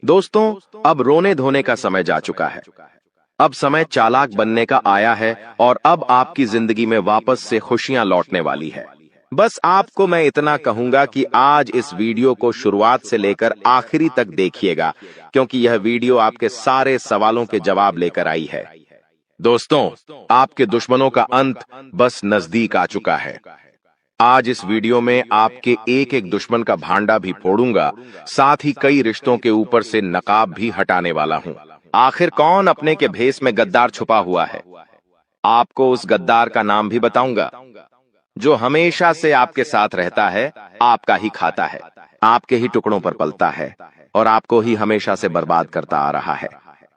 दोस्तों, अब रोने धोने का समय जा चुका है। अब समय चालाक बनने का आया है और अब आपकी जिंदगी में वापस से खुशियां लौटने वाली है। बस आपको मैं इतना कहूंगा कि आज इस वीडियो को शुरुआत से लेकर आखिरी तक देखिएगा, क्योंकि यह वीडियो आपके सारे सवालों के जवाब लेकर आई है। दोस्तों, आपके दुश्मनों का अंत बस नजदीक आ चुका है। आज इस वीडियो में आपके एक एक दुश्मन का भांडा भी फोड़ूंगा, साथ ही कई रिश्तों के ऊपर से नकाब भी हटाने वाला हूं। आखिर कौन अपने के भेष में गद्दार छुपा हुआ है? आपको उस गद्दार का नाम भी बताऊंगा, जो हमेशा से आपके साथ रहता है, आपका ही खाता है, आपके ही टुकड़ों पर पलता है और आपको ही हमेशा से बर्बाद करता आ रहा है।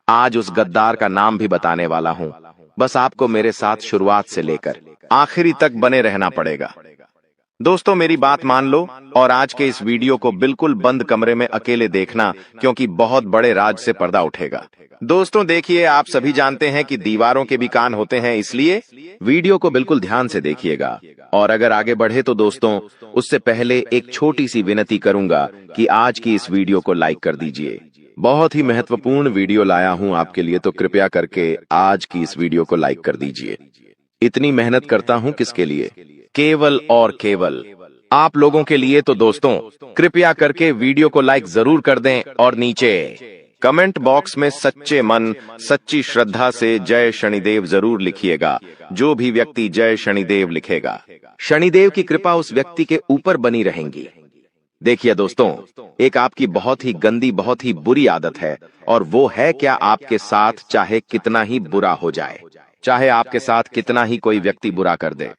आज उस गद्दार का नाम भी बताने वाला हूं। बस आपको मेरे साथ शुरुआत से लेकर आखिरी तक बने रहना पड़ेगा। दोस्तों, मेरी बात मान लो और आज के इस वीडियो को बिल्कुल बंद कमरे में अकेले देखना, क्योंकि बहुत बड़े राज से पर्दा उठेगा। दोस्तों देखिए, आप सभी जानते हैं कि दीवारों के भी कान होते हैं, इसलिए वीडियो को बिल्कुल ध्यान से देखिएगा। और अगर आगे बढ़े तो दोस्तों, उससे पहले एक छोटी सी विनती करूंगा कि आज की इस वीडियो को लाइक कर दीजिए। बहुत ही महत्वपूर्ण वीडियो लाया हूं आपके लिए, तो कृपया करके आज की इस वीडियो को लाइक कर दीजिए। इतनी मेहनत करता हूं किसके लिए? केवल और केवल आप लोगों के लिए। तो दोस्तों, कृपया करके वीडियो को लाइक जरूर कर दें और नीचे कमेंट बॉक्स में सच्चे मन, सच्ची श्रद्धा से जय शनिदेव जरूर लिखिएगा। जो भी व्यक्ति जय शनिदेव लिखेगा, शनिदेव की कृपा उस व्यक्ति के ऊपर बनी रहेंगी। देखिए दोस्तों, एक आपकी बहुत ही गंदी, बहुत ही बुरी आदत है, और वो है क्या? आपके साथ चाहे कितना ही बुरा हो जाए, चाहे आपके साथ कितना ही कोई व्यक्ति बुरा कर दे,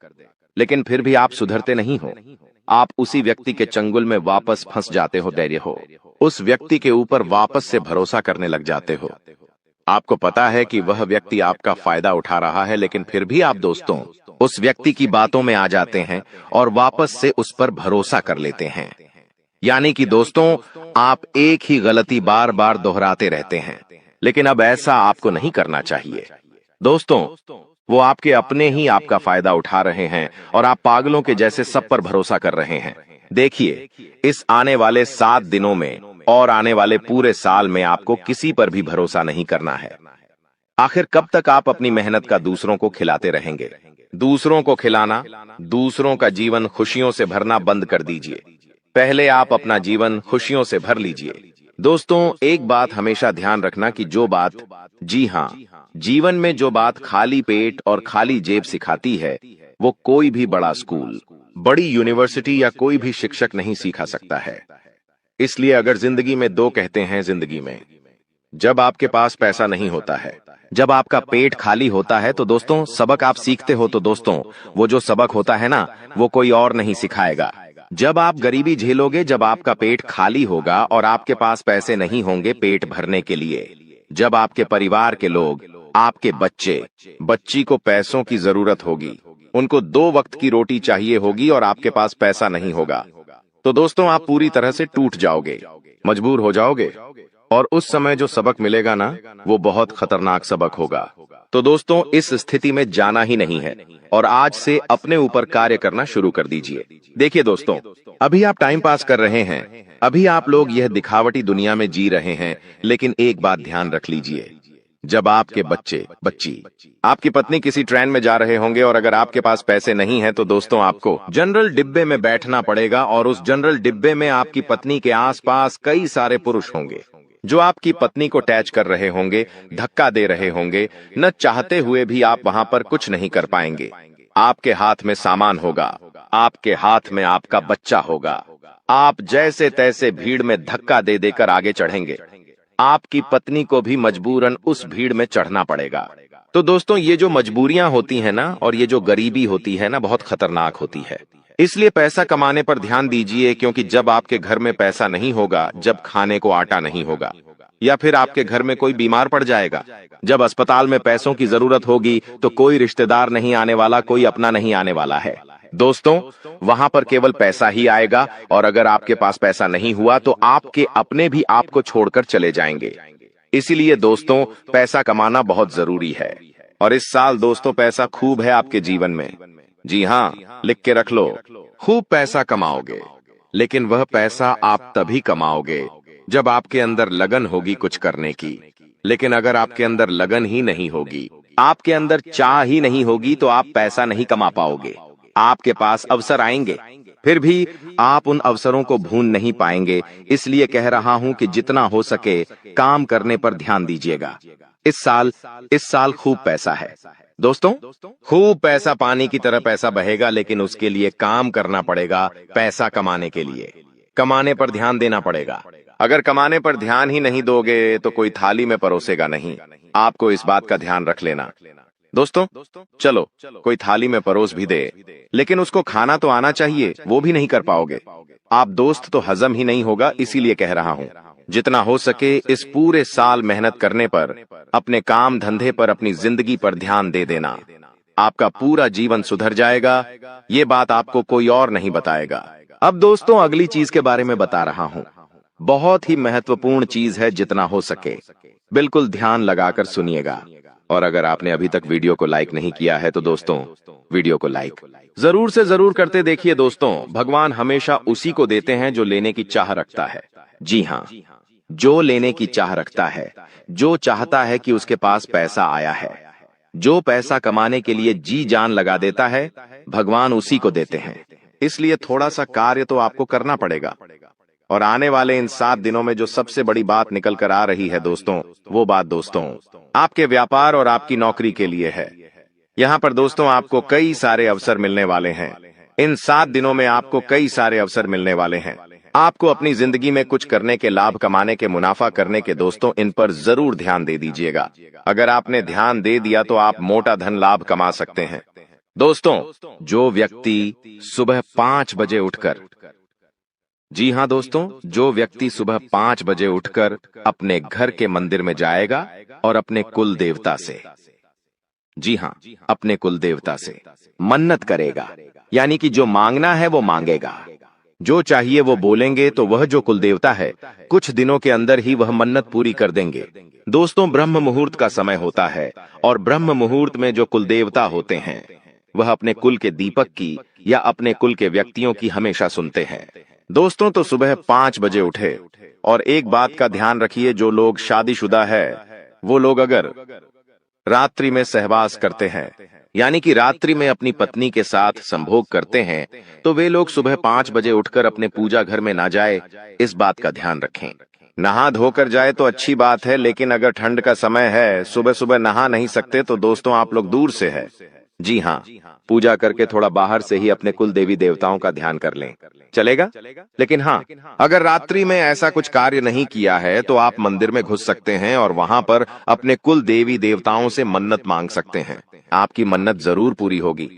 लेकिन फिर भी आप सुधरते नहीं हो। आप उसी व्यक्ति के चंगुल में वापस फंस जाते हो, धैर्य हो, उस व्यक्ति के ऊपर वापस से भरोसा करने लग जाते हो। आपको पता है कि वह व्यक्ति आपका फायदा उठा रहा है, लेकिन फिर भी आप दोस्तों उस व्यक्ति की बातों में आ जाते हैं और वापस से उस पर भरोसा कर लेते हैं। यानी कि दोस्तों, आप एक ही गलती बार बार दोहराते रहते हैं, लेकिन अब ऐसा आपको नहीं करना चाहिए। दोस्तों, वो आपके अपने ही आपका फायदा उठा रहे हैं और आप पागलों के जैसे सब पर भरोसा कर रहे हैं। देखिए, इस आने वाले 7 दिनों में और आने वाले पूरे साल में आपको किसी पर भी भरोसा नहीं करना है। आखिर कब तक आप अपनी मेहनत का दूसरों को खिलाते रहेंगे? दूसरों को खिलाना, दूसरों का जीवन खुशियों से भरना बंद कर दीजिए। पहले आप अपना जीवन खुशियों से भर लीजिए। दोस्तों, एक बात हमेशा ध्यान रखना कि जो बात, जी हाँ, जीवन में जो बात खाली पेट और खाली जेब सिखाती है, वो कोई भी बड़ा स्कूल, बड़ी यूनिवर्सिटी या कोई भी शिक्षक नहीं सिखा सकता है। इसलिए अगर जिंदगी में दो कहते हैं, जिंदगी में जब आपके पास पैसा नहीं होता है, जब आपका पेट खाली होता है, तो दोस्तों सबक आप सीखते हो, तो दोस्तों वो जो सबक होता है ना, वो कोई और नहीं सिखाएगा। जब आप गरीबी झेलोगे, जब आपका पेट खाली होगा और आपके पास पैसे नहीं होंगे पेट भरने के लिए, जब आपके परिवार के लोग, आपके बच्चे, बच्ची को पैसों की जरूरत होगी, उनको 2 वक्त की रोटी चाहिए होगी और आपके पास पैसा नहीं होगा, तो दोस्तों आप पूरी तरह से टूट जाओगे, मजबूर हो जाओगे। और उस समय जो सबक मिलेगा ना, वो बहुत खतरनाक सबक होगा। तो दोस्तों, इस स्थिति में जाना ही नहीं है और आज से अपने ऊपर कार्य करना शुरू कर दीजिए। देखिए दोस्तों, अभी आप टाइम पास कर रहे हैं, अभी आप लोग यह दिखावटी दुनिया में जी रहे हैं, लेकिन एक बात ध्यान रख लीजिए, जब आपके बच्चे, बच्ची, आपकी पत्नी किसी ट्रेन में जा रहे होंगे और अगर आपके पास पैसे नहीं हैं, तो दोस्तों आपको जनरल डिब्बे में बैठना पड़ेगा और उस जनरल डिब्बे में आपकी पत्नी के आसपास कई सारे पुरुष होंगे जो आपकी पत्नी को टैच कर रहे होंगे, धक्का दे रहे होंगे। न चाहते हुए भी आप वहां पर कुछ नहीं कर पाएंगे। आपके हाथ में सामान होगा, आपके हाथ में आपका बच्चा होगा, आप जैसे तैसे भीड़ में धक्का दे देकर आगे चढ़ेंगे। आपकी पत्नी को भी मजबूरन उस भीड़ में चढ़ना पड़ेगा। तो दोस्तों, ये जो मजबूरियां होती है ना, और ये जो गरीबी होती है ना, बहुत खतरनाक होती है। इसलिए पैसा कमाने पर ध्यान दीजिए, क्योंकि जब आपके घर में पैसा नहीं होगा, जब खाने को आटा नहीं होगा, या फिर आपके घर में कोई बीमार पड़ जाएगा, जब अस्पताल में पैसों की जरूरत होगी, तो कोई रिश्तेदार नहीं आने वाला, कोई अपना नहीं आने वाला है। दोस्तों, वहां पर केवल पैसा ही आएगा, और अगर आपके पास पैसा नहीं हुआ तो आपके अपने भी आपको छोड़कर चले जाएंगे। इसीलिए दोस्तों, पैसा कमाना बहुत जरूरी है। और इस साल दोस्तों पैसा खूब है आपके जीवन में। जी हाँ, लिख के रख लो, खूब पैसा कमाओगे। लेकिन वह पैसा आप तभी कमाओगे जब आपके अंदर लगन होगी कुछ करने की। लेकिन अगर आपके अंदर लगन ही नहीं होगी, आपके अंदर चाह ही नहीं होगी, तो आप पैसा नहीं कमा पाओगे। आपके पास अवसर आएंगे, फिर भी आप उन अवसरों को भून नहीं पाएंगे। इसलिए कह रहा हूं कि जितना हो सके काम करने पर ध्यान दीजिएगा। इस साल खूब पैसा है दोस्तों, खूब पैसा, पानी की तरह पैसा बहेगा, लेकिन उसके लिए काम करना पड़ेगा। पैसा कमाने के लिए कमाने पर ध्यान देना पड़ेगा। अगर कमाने पर ध्यान ही नहीं दोगे तो कोई थाली में परोसेगा नहीं। आपको इस बात का ध्यान रख लेना दोस्तों। चलो कोई थाली में परोस भी दे, लेकिन उसको खाना तो आना चाहिए, वो भी नहीं कर पाओगे आप दोस्त, तो हजम ही नहीं होगा। इसीलिए कह रहा हूं, जितना हो सके इस पूरे साल मेहनत करने पर, अपने काम धंधे पर, अपनी जिंदगी पर ध्यान दे देना। आपका पूरा जीवन सुधर जाएगा। ये बात आपको कोई और नहीं बताएगा। अब दोस्तों अगली चीज के बारे में बता रहा हूं। बहुत ही महत्वपूर्ण चीज है, जितना हो सके बिल्कुल ध्यान लगाकर सुनिएगा। और अगर आपने अभी तक वीडियो को लाइक नहीं किया है तो दोस्तों वीडियो को लाइक जरूर से जरूर करते देखिए। दोस्तों भगवान हमेशा उसी को देते हैं जो लेने की चाह रखता है। जी हाँ, जो लेने की चाह रखता है, जो चाहता है कि उसके पास पैसा आया है, जो पैसा कमाने के लिए जी जान लगा देता है, भगवान उसी को देते हैं। इसलिए थोड़ा सा कार्य तो आपको करना पड़ेगा। और आने वाले इन 7 दिनों में जो सबसे बड़ी बात निकल कर आ रही है दोस्तों, वो बात दोस्तों आपके व्यापार और आपकी नौकरी के लिए है। यहाँ पर दोस्तों आपको कई सारे अवसर मिलने वाले हैं। इन 7 दिनों में आपको कई सारे अवसर मिलने वाले हैं। आपको अपनी जिंदगी में कुछ करने के, लाभ कमाने के, मुनाफा करने के दोस्तों, इन पर जरूर ध्यान दे दीजिएगा। अगर आपने ध्यान दे दिया तो आप मोटा धन लाभ कमा सकते हैं। दोस्तों जो व्यक्ति सुबह 5 बजे उठकर, जी हाँ दोस्तों, जो व्यक्ति सुबह 5 बजे उठकर अपने घर के मंदिर में जाएगा और अपने कुल देवता से, जी हाँ, अपने कुल देवता से मन्नत करेगा, यानी कि जो मांगना है वो मांगेगा, जो चाहिए वो बोलेंगे, तो वह जो कुल देवता है कुछ दिनों के अंदर ही वह मन्नत पूरी कर देंगे। दोस्तों ब्रह्म मुहूर्त का समय होता है, और ब्रह्म मुहूर्त में जो कुल देवता होते हैं वह अपने कुल के दीपक की या अपने कुल के व्यक्तियों की हमेशा सुनते हैं। दोस्तों तो सुबह 5 बजे उठे। और एक बात का ध्यान रखिए, जो लोग शादीशुदा है वो लोग अगर रात्रि में सहवास करते हैं, यानी कि रात्रि में अपनी पत्नी के साथ संभोग करते हैं, तो वे लोग सुबह 5 बजे उठकर अपने पूजा घर में ना जाए। इस बात का ध्यान रखें। नहा धोकर जाए तो अच्छी बात है, लेकिन अगर ठंड का समय है, सुबह सुबह नहा नहीं सकते, तो दोस्तों आप लोग दूर से है, जी हाँ, पूजा करके थोड़ा बाहर से ही अपने कुल देवी देवताओं का ध्यान कर लें, चलेगा। लेकिन हाँ, अगर रात्रि में ऐसा कुछ कार्य नहीं किया है तो आप मंदिर में घुस सकते हैं और वहां पर अपने कुल देवी देवताओं से मन्नत मांग सकते हैं। आपकी मन्नत जरूर पूरी होगी।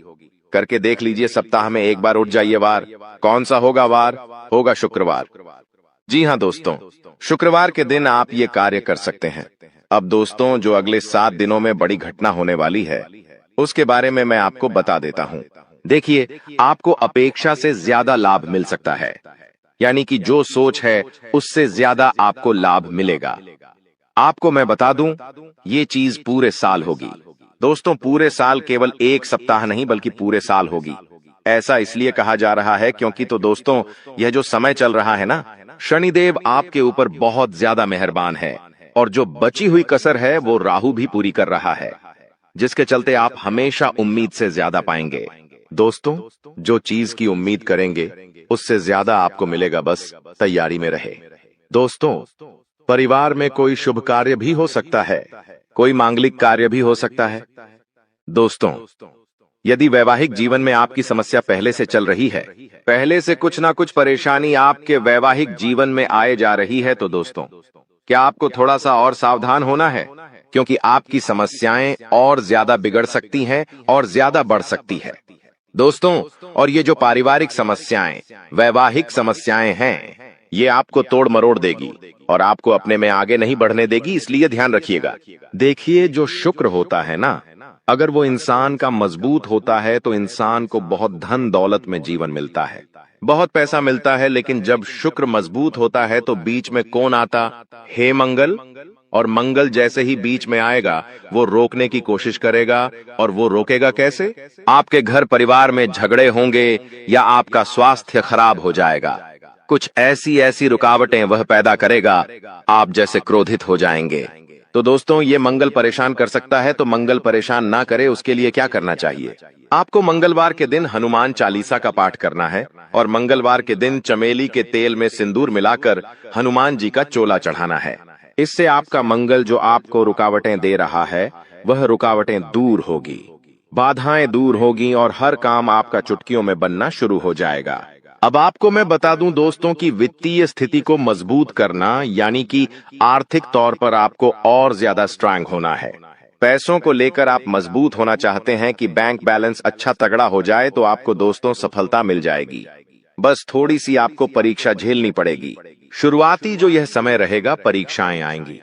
करके देख लीजिए। सप्ताह में एक बार उठ जाइए। वार कौन सा होगा? वार होगा शुक्रवार। जी हाँ दोस्तों, शुक्रवार के दिन आप ये कार्य कर सकते हैं। अब दोस्तों जो अगले 7 दिनों में बड़ी घटना होने वाली है, उसके बारे में मैं आपको बता देता हूं। देखिए, आपको अपेक्षा से ज्यादा लाभ मिल सकता है, यानी कि जो सोच है उससे ज्यादा आपको लाभ मिलेगा। आपको मैं बता दूं, ये चीज पूरे साल होगी। दोस्तों पूरे साल, केवल एक सप्ताह नहीं बल्कि पूरे साल होगी। ऐसा इसलिए कहा जा रहा है क्योंकि तो दोस्तों यह जो समय चल रहा है ना, शनिदेव आपके ऊपर बहुत ज्यादा मेहरबान है, और जो बची हुई कसर है वो राहु भी पूरी कर रहा है, जिसके चलते आप हमेशा उम्मीद से ज्यादा पाएंगे। दोस्तों जो चीज की उम्मीद करेंगे उससे ज्यादा आपको मिलेगा, बस तैयारी में रहे। दोस्तों परिवार में कोई शुभ कार्य भी हो सकता है, कोई मांगलिक कार्य भी हो सकता है। दोस्तों यदि वैवाहिक जीवन में आपकी समस्या पहले से चल रही है, पहले से कुछ ना कुछ परेशानी आपके वैवाहिक जीवन में आए जा रही है, तो दोस्तों क्या आपको थोड़ा सा और सावधान होना है, क्योंकि आपकी समस्याएं और ज्यादा बिगड़ सकती हैं और ज्यादा बढ़ सकती है। दोस्तों और ये जो पारिवारिक समस्याएं, वैवाहिक समस्याएं हैं, ये आपको तोड़ मरोड़ देगी और आपको अपने में आगे नहीं बढ़ने देगी, इसलिए ध्यान रखिएगा। देखिए जो शुक्र होता है ना, अगर वो इंसान का मजबूत होता है तो इंसान को बहुत धन दौलत में जीवन मिलता है, बहुत पैसा मिलता है। लेकिन जब शुक्र मजबूत होता है तो बीच में कौन आता? हे मंगल। और मंगल जैसे ही बीच में आएगा वो रोकने की कोशिश करेगा। और वो रोकेगा कैसे? आपके घर परिवार में झगड़े होंगे या आपका स्वास्थ्य खराब हो जाएगा। कुछ ऐसी ऐसी रुकावटें वह पैदा करेगा, आप जैसे क्रोधित हो जाएंगे। तो दोस्तों, ये मंगल परेशान कर सकता है, तो मंगल परेशान ना करे उसके लिए क्या करना चाहिए? आपको मंगलवार के दिन हनुमान चालीसा का पाठ करना है और मंगलवार के दिन चमेली के तेल में सिंदूर मिलाकर हनुमान जी का चोला चढ़ाना है। इससे आपका मंगल जो आपको रुकावटें दे रहा है वह रुकावटें दूर होगी, बाधाएं दूर होगी और हर काम आपका चुटकियों में बनना शुरू हो जाएगा। अब आपको मैं बता दूं दोस्तों कि वित्तीय स्थिति को मजबूत करना यानी कि आर्थिक तौर पर आपको और ज्यादा स्ट्रांग होना है। पैसों को लेकर आप मजबूत होना चाहते हैं कि बैंक बैलेंस अच्छा तगड़ा हो जाए, तो आपको दोस्तों सफलता मिल जाएगी। बस थोड़ी सी आपको परीक्षा झेलनी पड़ेगी। शुरुआती जो यह समय रहेगा परीक्षाएं आएंगी,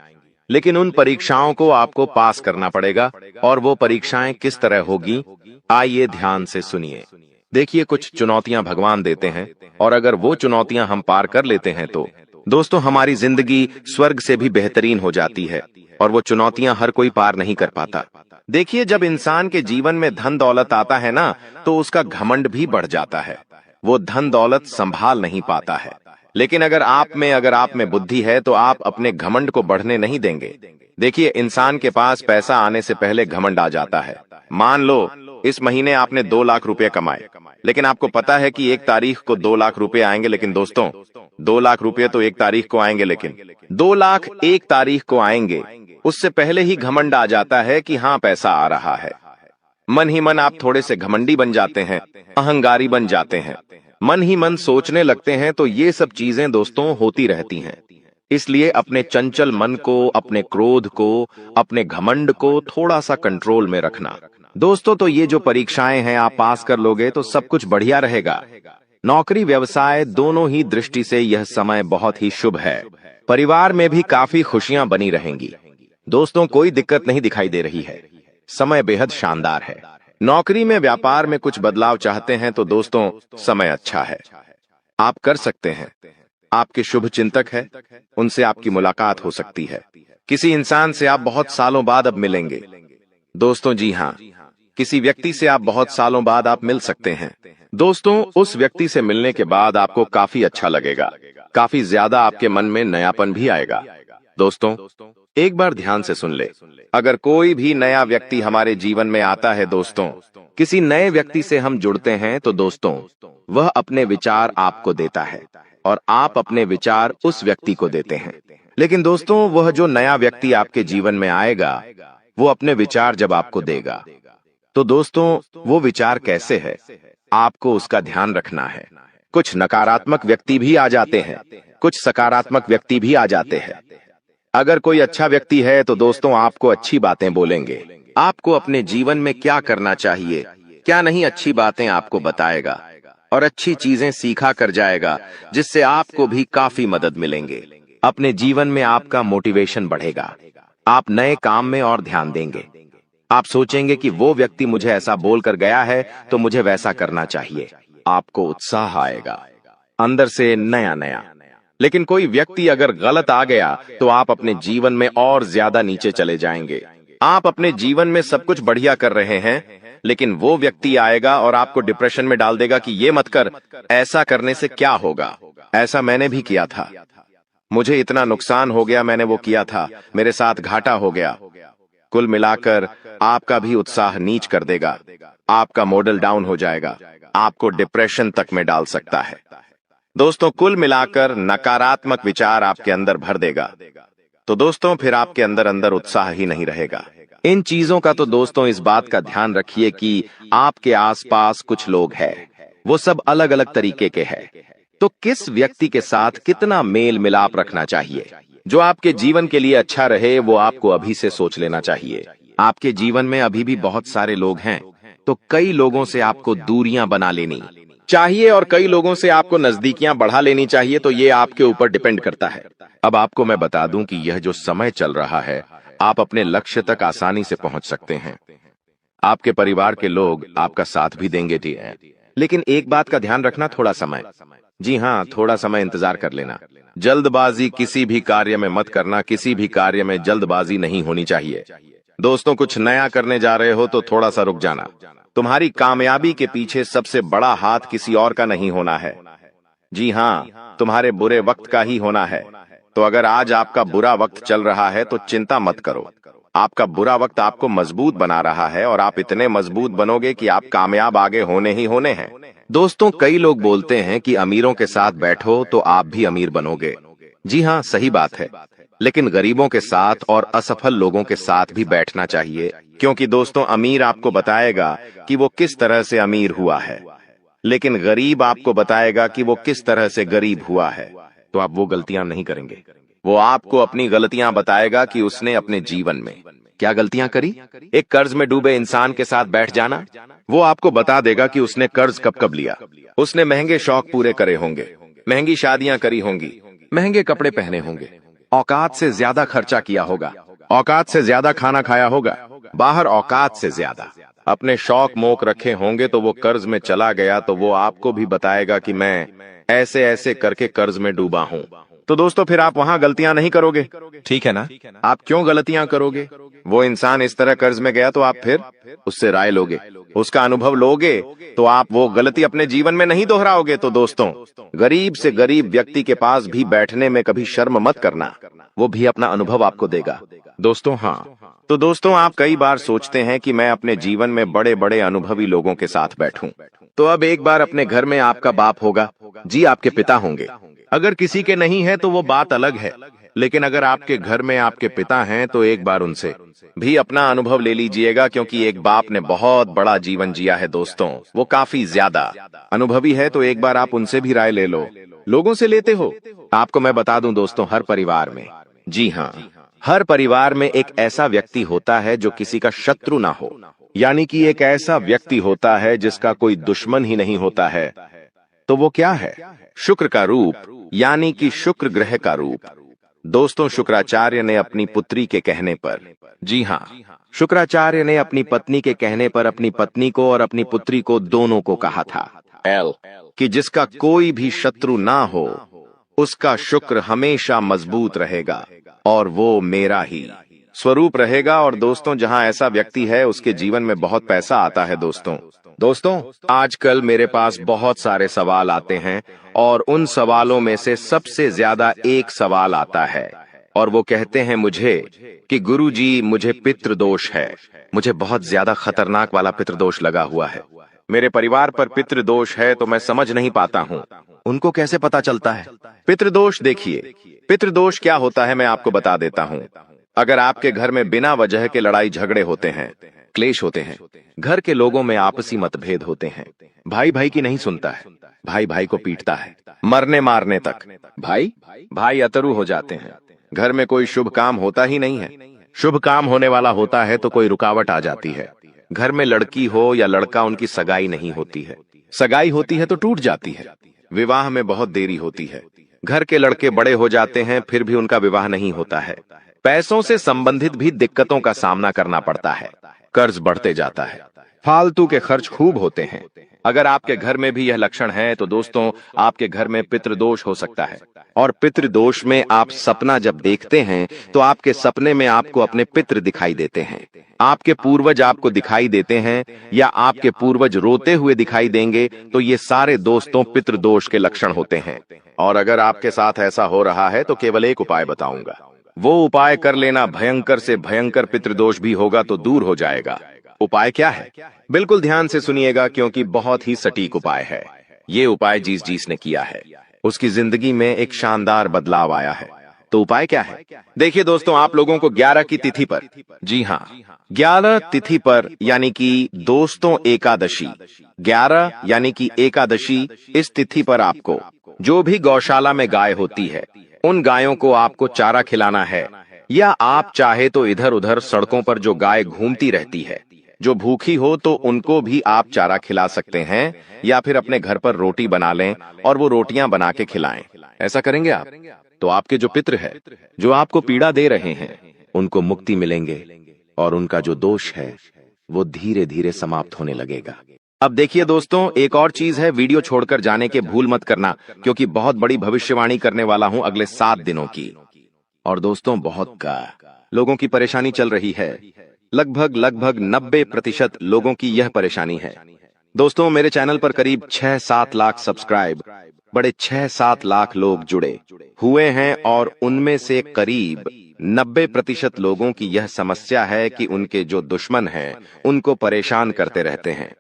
लेकिन उन परीक्षाओं को आपको पास करना पड़ेगा। और वो परीक्षाएं किस तरह होगी, आइए ध्यान से सुनिए। देखिए, कुछ चुनौतियां भगवान देते हैं और अगर वो चुनौतियां हम पार कर लेते हैं तो दोस्तों हमारी जिंदगी स्वर्ग से भी बेहतरीन हो जाती है। और वो चुनौतियां हर कोई पार नहीं कर पाता। देखिए, जब इंसान के जीवन में धन दौलत आता है ना, तो उसका घमंड भी बढ़ जाता है। वो धन दौलत संभाल नहीं पाता है। लेकिन अगर आप में बुद्धि है तो आप अपने घमंड को बढ़ने नहीं देंगे। देखिए, इंसान के पास पैसा आने से पहले घमंड आ जाता है। मान लो इस महीने आपने 2 लाख रुपए कमाए, लेकिन आपको पता है कि 1 तारीख को 2 लाख रुपए आएंगे। लेकिन दोस्तों, 2 लाख रुपए तो 1 तारीख को आएंगे, लेकिन 2 लाख 1 तारीख को आएंगे, उससे पहले ही घमंड आ जाता है कि हाँ पैसा आ रहा है। मन ही मन आप थोड़े से घमंडी बन जाते हैं, अहंकारी बन जाते हैं, मन ही मन सोचने लगते हैं। तो ये सब चीजें दोस्तों होती रहती हैं। इसलिए अपने चंचल मन को, अपने क्रोध को, अपने घमंड को थोड़ा सा कंट्रोल में रखना। दोस्तों, तो ये जो परीक्षाएं हैं आप पास कर लोगे तो सब कुछ बढ़िया रहेगा। नौकरी व्यवसाय दोनों ही दृष्टि से यह समय बहुत ही शुभ है। परिवार में भी काफी खुशियां बनी रहेंगी। दोस्तों, कोई दिक्कत नहीं दिखाई दे रही है। समय बेहद शानदार है। नौकरी में, व्यापार में कुछ बदलाव चाहते हैं तो दोस्तों समय अच्छा है, आप कर सकते हैं। आपके शुभ चिंतक है, उनसे आपकी मुलाकात हो सकती है। किसी इंसान से आप बहुत सालों बाद अब मिलेंगे। दोस्तों जी हाँ, किसी व्यक्ति से आप बहुत सालों बाद आप मिल सकते हैं। दोस्तों, उस व्यक्ति से मिलने के बाद आपको काफी अच्छा लगेगा, काफी ज्यादा आपके मन में नयापन भी आएगा। दोस्तों, एक बार ध्यान से सुन ले, अगर कोई भी नया व्यक्ति हमारे जीवन में आता है दोस्तों, किसी नए व्यक्ति से हम जुड़ते हैं तो दोस्तों वह अपने विचार आपको देता है और आप अपने विचार उस व्यक्ति को देते हैं। लेकिन दोस्तों, वह जो नया व्यक्ति आपके जीवन में आएगा वो अपने विचार जब आपको देगा तो दोस्तों वो विचार कैसे है, आपको उसका ध्यान रखना है। कुछ नकारात्मक व्यक्ति भी आ जाते हैं, कुछ सकारात्मक व्यक्ति भी आ जाते हैं। अगर कोई अच्छा व्यक्ति है तो दोस्तों आपको अच्छी बातें बोलेंगे, आपको अपने जीवन में क्या करना चाहिए, क्या नहीं, अच्छी बातें आपको बताएगा और अच्छी चीजें सीखा कर जाएगा, जिससे आपको भी काफी मदद मिलेंगे। अपने जीवन में आपका मोटिवेशन बढ़ेगा, आप नए काम में और ध्यान देंगे। आप सोचेंगे कि वो व्यक्ति मुझे ऐसा बोलकर गया है तो मुझे वैसा करना चाहिए। आपको उत्साह आएगा अंदर से नया नया। लेकिन कोई व्यक्ति अगर गलत आ गया तो आप अपने जीवन में और ज्यादा नीचे चले जाएंगे। आप अपने जीवन में सब कुछ बढ़िया कर रहे हैं, लेकिन वो व्यक्ति आएगा और आपको डिप्रेशन में डाल देगा कि ये मत कर, ऐसा करने से क्या होगा, ऐसा मैंने भी किया था, मुझे इतना नुकसान हो गया, मैंने वो किया था, मेरे साथ घाटा हो गया। कुल मिलाकर आपका भी उत्साह नीच कर देगा, आपका मॉडल डाउन हो जाएगा, आपको डिप्रेशन तक में डाल सकता है। दोस्तों, कुल मिलाकर नकारात्मक विचार आपके अंदर भर देगा। तो दोस्तों फिर आपके अंदर अंदर उत्साह ही नहीं रहेगा। इन चीजों का तो दोस्तों इस बात का ध्यान रखिए कि आपके आसपास कुछ लोग हैं, वो सब अलग अलग तरीके के हैं। तो किस व्यक्ति के साथ कितना मेल मिलाप रखना चाहिए जो आपके जीवन के लिए अच्छा रहे, वो आपको अभी से सोच लेना चाहिए। आपके जीवन में अभी भी बहुत सारे लोग हैं, तो कई लोगों से आपको दूरियां बना लेनी चाहिए और कई लोगों से आपको नजदीकियां बढ़ा लेनी चाहिए। तो ये आपके ऊपर डिपेंड करता है। अब आपको मैं बता दूं कि यह जो समय चल रहा है, आप अपने लक्ष्य तक आसानी से पहुंच सकते हैं। आपके परिवार के लोग आपका साथ भी देंगे, लेकिन एक बात का ध्यान रखना, थोड़ा समय, जी हाँ, थोड़ा समय इंतजार कर लेना। जल्दबाजी किसी भी कार्य में मत करना, किसी भी कार्य में जल्दबाजी नहीं होनी चाहिए। दोस्तों, कुछ नया करने जा रहे हो तो थोड़ा सा रुक जाना। तुम्हारी कामयाबी के पीछे सबसे बड़ा हाथ किसी और का नहीं होना है, जी हाँ, तुम्हारे बुरे वक्त का ही होना है। तो अगर आज आपका बुरा वक्त चल रहा है तो चिंता मत करो। आपका बुरा वक्त आपको मजबूत बना रहा है और आप इतने मजबूत बनोगे कि आप कामयाब आगे होने ही होने हैं। दोस्तों, कई लोग बोलते हैं कि अमीरों के साथ बैठो तो आप भी अमीर बनोगे। जी हाँ, सही बात है। लेकिन गरीबों के साथ और असफल लोगों के साथ भी बैठना चाहिए, क्योंकि दोस्तों, अमीर आपको बताएगा कि वो किस तरह से अमीर हुआ है, लेकिन गरीब आपको बताएगा कि वो किस तरह से गरीब हुआ है। तो आप वो गलतियां नहीं करेंगे। वो आपको अपनी गलतियां बताएगा कि उसने अपने जीवन में क्या गलतियां करी। एक कर्ज में डूबे इंसान के साथ बैठ जाना, वो आपको बता देगा कि उसने कर्ज कब कब लिया। उसने महंगे शौक पूरे करे होंगे, महंगी शादियां करी होंगी, महंगे कपड़े पहने होंगे, औकात से ज्यादा खर्चा किया होगा, औकात से ज्यादा खाना खाया होगा, बाहर औकात से ज्यादा अपने शौक मोक रखे होंगे। तो वो कर्ज में चला गया तो वो आपको भी बताएगा कि मैं ऐसे ऐसे करके कर्ज में डूबा हूं। तो दोस्तों, फिर आप वहां गलतियां नहीं करोगे, ठीक है ना? आप क्यों गलतियां करोगे? वो इंसान इस तरह कर्ज में गया तो आप फिर उससे राय लोगे, उसका अनुभव लोगे, तो आप वो गलती अपने जीवन में नहीं दोहराओगे। तो दोस्तों, गरीब से गरीब व्यक्ति के पास भी बैठने में कभी शर्म मत करना, वो भी अपना अनुभव आपको देगा। दोस्तों, हाँ, तो दोस्तों, आप कई बार सोचते हैं कि मैं अपने जीवन में बड़े बड़े अनुभवी लोगों के साथ बैठूं। तो अब एक बार अपने घर में आपका बाप होगा, जी, आपके पिता होंगे। अगर किसी के नहीं है तो वो बात अलग है, लेकिन अगर आपके घर में आपके पिता हैं तो एक बार उनसे भी अपना अनुभव ले लीजिएगा, क्योंकि एक बाप ने बहुत बड़ा जीवन जिया है दोस्तों, वो काफी ज्यादा अनुभवी है। तो एक बार आप उनसे भी राय ले लो। लोगों से लेते हो? आपको मैं बता दूं दोस्तों, हर परिवार में, जी हाँ, हर परिवार में एक ऐसा व्यक्ति होता है जो किसी का शत्रु ना हो, यानी कि एक ऐसा व्यक्ति होता है जिसका कोई दुश्मन ही नहीं होता है। तो वो क्या है? शुक्र का रूप, यानी कि शुक्र ग्रह का रूप। दोस्तों, शुक्राचार्य ने अपनी पुत्री के कहने पर, जी हाँ, शुक्राचार्य ने अपनी पत्नी के कहने पर अपनी पत्नी को और अपनी पुत्री को दोनों को कहा था कि जिसका कोई भी शत्रु ना हो उसका शुक्र हमेशा मजबूत रहेगा और वो मेरा ही स्वरूप रहेगा। और दोस्तों, जहां ऐसा व्यक्ति है उसके जीवन में बहुत पैसा आता है। दोस्तों, आजकल मेरे पास बहुत सारे सवाल आते हैं और उन सवालों में से सबसे ज्यादा एक सवाल आता है और वो कहते हैं मुझे कि गुरुजी, मुझे पितृदोष है, मुझे बहुत ज्यादा खतरनाक वाला पितृदोष लगा हुआ है, मेरे परिवार पर पितृदोष है, तो मैं समझ नहीं पाता हूँ। उनको कैसे पता चलता है पितृदोष? देखिए, पितृदोष क्या होता है मैं आपको बता देता हूँ। अगर आपके घर में बिना वजह के लड़ाई झगड़े होते हैं, क्लेश होते हैं, घर के लोगों में आपसी मतभेद होते हैं, भाई भाई की नहीं सुनता है, भाई भाई को पीटता है, मरने मारने तक भाई अतरु हो जाते हैं, घर में कोई शुभ काम होता ही नहीं है, शुभ काम होने वाला होता है तो कोई रुकावट आ जाती है, घर में लड़की हो या लड़का, उनकी सगाई नहीं होती है, सगाई होती है तो टूट जाती है, विवाह में बहुत देरी होती है, घर के लड़के बड़े हो जाते हैं फिर भी उनका विवाह नहीं होता है, पैसों से संबंधित भी दिक्कतों का सामना करना पड़ता है, कर्ज बढ़ते जाता है, फालतू के खर्च खूब होते हैं। अगर आपके घर में भी यह लक्षण है तो दोस्तों, आपके घर में पितृदोष हो सकता है। और पितृदोष में आप सपना जब देखते हैं तो आपके सपने में आपको अपने पितृ दिखाई देते हैं, आपके पूर्वज आपको दिखाई देते हैं या आपके पूर्वज रोते हुए दिखाई देंगे, तो ये सारे दोस्तों पितृदोष के लक्षण होते हैं। और अगर आपके साथ ऐसा हो रहा है तो केवल एक उपाय बताऊंगा, वो उपाय कर लेना, भयंकर से भयंकर पितृदोष भी होगा तो दूर हो जाएगा। उपाय क्या है? बिल्कुल ध्यान से सुनिएगा, क्योंकि बहुत ही सटीक उपाय है। ये उपाय जिस ने किया है उसकी जिंदगी में एक शानदार बदलाव आया है। तो उपाय क्या है? देखिए दोस्तों, आप लोगों को 11 की तिथि पर, जी हाँ, 11 तिथि पर, यानी कि दोस्तों एकादशी, 11 यानी कि एकादशी, इस तिथि पर आपको जो भी गौशाला में गाय होती है उन गायों को आपको चारा खिलाना है, या आप चाहे तो इधर उधर सड़कों पर जो गाय घूमती रहती है, जो भूखी हो तो उनको भी आप चारा खिला सकते हैं, या फिर अपने घर पर रोटी बना लें और वो रोटियां बना के खिलाएं। ऐसा करेंगे आप तो आपके जो पितृ है, जो आपको पीड़ा दे रहे हैं, उनको मुक्ति मिलेंगे और उनका जो दोष है वो धीरे धीरे समाप्त होने लगेगा। अब देखिए दोस्तों, एक और चीज है, वीडियो छोड़कर जाने के भूल मत करना, क्योंकि बहुत बड़ी भविष्यवाणी करने वाला हूं अगले 7 दिनों की। और दोस्तों, बहुत का लोगों की परेशानी चल रही है, लगभग 90% लोगों की यह परेशानी है। दोस्तों, मेरे चैनल पर करीब 6-7 लाख सब्सक्राइब बड़े 6-7 लाख लोग जुड़े हुए हैं और उनमें से करीब 90% लोगों की यह समस्या है कि उनके जो दुश्मन हैं उनको परेशान करते रहते हैं।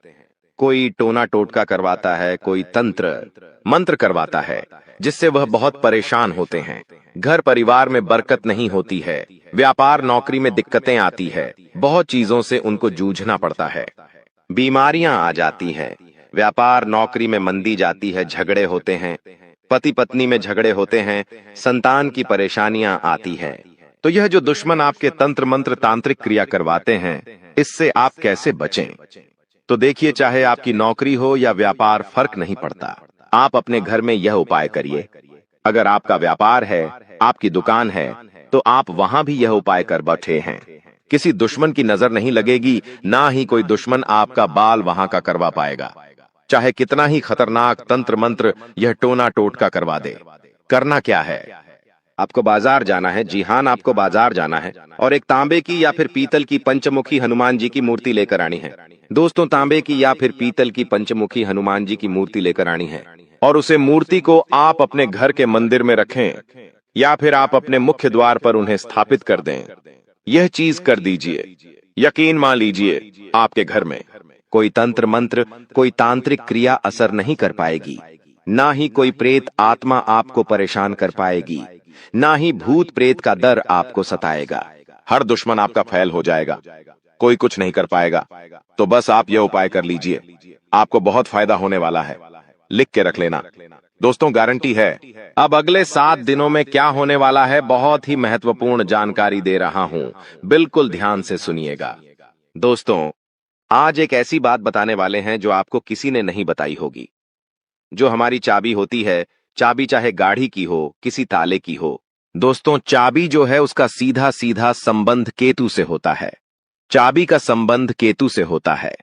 कोई टोना टोटका करवाता है, कोई तंत्र मंत्र करवाता है जिससे वह बहुत परेशान होते हैं। घर परिवार में बरकत नहीं होती है, व्यापार नौकरी में दिक्कतें आती है, बहुत चीजों से उनको जूझना पड़ता है। बीमारियां आ जाती हैं, व्यापार नौकरी में मंदी जाती है, झगड़े होते हैं, पति पत्नी में झगड़े होते हैं, संतान की परेशानियां आती हैं। तो यह जो दुश्मन आपके तंत्र मंत्र तांत्रिक क्रिया करवाते हैं, इससे आप कैसे बचें? तो देखिए, चाहे आपकी नौकरी हो या व्यापार, फर्क नहीं पड़ता। आप अपने घर में यह उपाय करिए। अगर आपका व्यापार है, आपकी दुकान है, तो आप वहां भी यह उपाय कर बैठे हैं। किसी दुश्मन की नजर नहीं लगेगी, ना ही कोई दुश्मन आपका बाल वहां का करवा पाएगा, चाहे कितना ही खतरनाक तंत्र मंत्र यह टोना टोटका करवा दे। करना क्या है? आपको बाजार जाना है। जी हां, आपको बाजार जाना है और एक तांबे की या फिर पीतल की पंचमुखी हनुमान जी की मूर्ति लेकर आनी है। दोस्तों, तांबे की या फिर पीतल की पंचमुखी हनुमान जी की मूर्ति लेकर आनी है और उसे मूर्ति को आप अपने घर के मंदिर में रखें या फिर आप अपने मुख्य द्वार पर उन्हें स्थापित कर दें। यह चीज कर दीजिए, यकीन मान लीजिए, आपके घर में कोई तंत्र मंत्र, कोई तांत्रिक क्रिया असर नहीं कर पाएगी, ना ही कोई प्रेत आत्मा आपको परेशान कर पाएगी, ना ही भूत प्रेत का डर आपको सताएगा। हर दुश्मन आपका फैल हो जाएगा, कोई कुछ नहीं कर पाएगा। तो बस आप यह उपाय कर लीजिए, आपको बहुत फायदा होने वाला है। लिख के रख लेना दोस्तों, गारंटी है। अब अगले 7 दिनों में क्या होने वाला है, बहुत ही महत्वपूर्ण जानकारी दे रहा हूं, बिल्कुल ध्यान से सुनिएगा। दोस्तों, आज एक ऐसी बात बताने वाले हैं जो आपको किसी ने नहीं बताई होगी। जो हमारी चाबी होती है, चाबी चाहे गाड़ी की हो, किसी ताले की हो, दोस्तों चाबी जो है उसका सीधा सीधा संबंध केतु से होता है। चाबी का संबंध केतु से होता है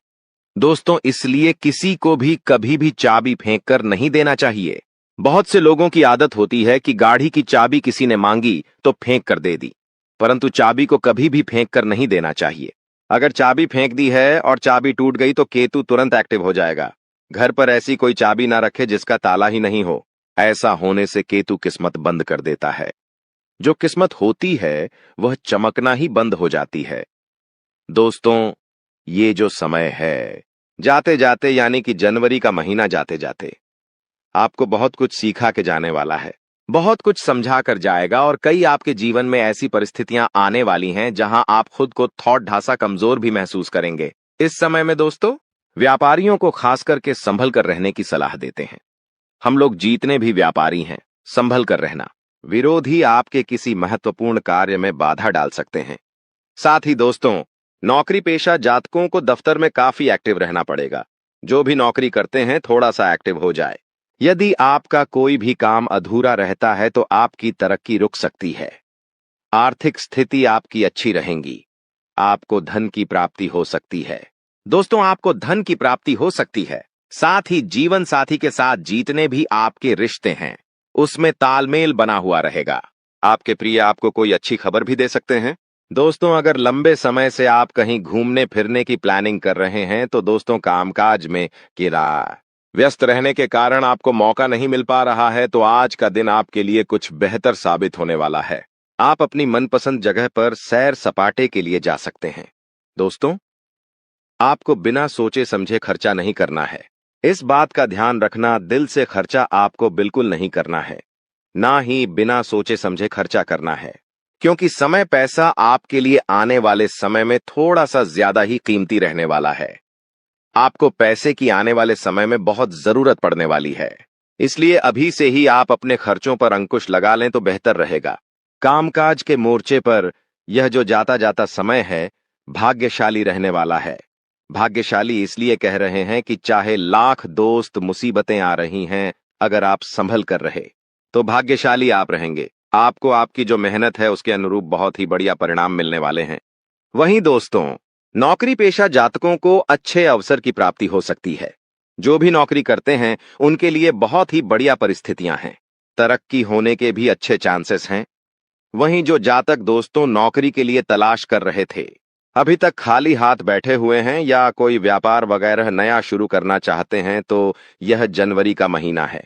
दोस्तों, इसलिए किसी को भी कभी भी चाबी फेंक कर नहीं देना चाहिए। बहुत से लोगों की आदत होती है कि गाड़ी की चाबी किसी ने मांगी तो फेंक कर दे दी, परंतु चाबी को कभी भी फेंक कर नहीं देना चाहिए। अगर चाबी फेंक दी है और चाबी टूट गई तो केतु तुरंत एक्टिव हो जाएगा। घर पर ऐसी कोई चाबी ना रखे जिसका ताला ही नहीं हो। ऐसा होने से केतु किस्मत बंद कर देता है। जो किस्मत होती है वह चमकना ही बंद हो जाती है। दोस्तों, ये जो समय है, जाते जाते यानी कि जनवरी का महीना जाते जाते आपको बहुत कुछ सिखा के जाने वाला है, बहुत कुछ समझा कर जाएगा और कई आपके जीवन में ऐसी परिस्थितियां आने वाली हैं जहां आप खुद को थोड़ा ढासा कमजोर भी महसूस करेंगे। इस समय में दोस्तों, व्यापारियों को खास करके संभल कर रहने की सलाह देते हैं। हम लोग जितने भी व्यापारी हैं, संभल कर रहना। विरोधी आपके किसी महत्वपूर्ण कार्य में बाधा डाल सकते हैं। साथ ही दोस्तों, नौकरी पेशा जातकों को दफ्तर में काफी एक्टिव रहना पड़ेगा। जो भी नौकरी करते हैं, थोड़ा सा एक्टिव हो जाए। यदि आपका कोई भी काम अधूरा रहता है तो आपकी तरक्की रुक सकती है। आर्थिक स्थिति आपकी अच्छी रहेगी। आपको धन की प्राप्ति हो सकती है। दोस्तों, आपको धन की प्राप्ति हो सकती है। साथ ही जीवन साथी के साथ जितने भी आपके रिश्ते हैं उसमें तालमेल बना हुआ रहेगा। आपके प्रिय आपको कोई अच्छी खबर भी दे सकते हैं। दोस्तों, अगर लंबे समय से आप कहीं घूमने फिरने की प्लानिंग कर रहे हैं तो दोस्तों कामकाज में व्यस्त रहने के कारण आपको मौका नहीं मिल पा रहा है, तो आज का दिन आपके लिए कुछ बेहतर साबित होने वाला है। आप अपनी मनपसंद जगह पर सैर सपाटे के लिए जा सकते हैं। दोस्तों, आपको बिना सोचे समझे खर्चा नहीं करना है। इस बात का ध्यान रखना, दिल से खर्चा आपको बिल्कुल नहीं करना है, ना ही बिना सोचे समझे खर्चा करना है, क्योंकि समय पैसा आपके लिए आने वाले समय में थोड़ा सा ज्यादा ही कीमती रहने वाला है। आपको पैसे की आने वाले समय में बहुत जरूरत पड़ने वाली है। इसलिए अभी से ही आप अपने खर्चों पर अंकुश लगा लें तो बेहतर रहेगा। कामकाज के मोर्चे पर यह जो जाता जाता समय है भाग्यशाली रहने वाला है। भाग्यशाली इसलिए कह रहे हैं कि चाहे लाख दोस्त मुसीबतें आ रही हैं, अगर आप संभल कर रहे तो भाग्यशाली आप रहेंगे। आपको आपकी जो मेहनत है उसके अनुरूप बहुत ही बढ़िया परिणाम मिलने वाले हैं। वहीं दोस्तों, नौकरी पेशा जातकों को अच्छे अवसर की प्राप्ति हो सकती है। जो भी नौकरी करते हैं उनके लिए बहुत ही बढ़िया परिस्थितियां हैं। तरक्की होने के भी अच्छे चांसेस हैं। वहीं जो जातक दोस्तों नौकरी के लिए तलाश कर रहे थे, अभी तक खाली हाथ बैठे हुए हैं या कोई व्यापार वगैरह नया शुरू करना चाहते हैं, तो यह जनवरी का महीना है।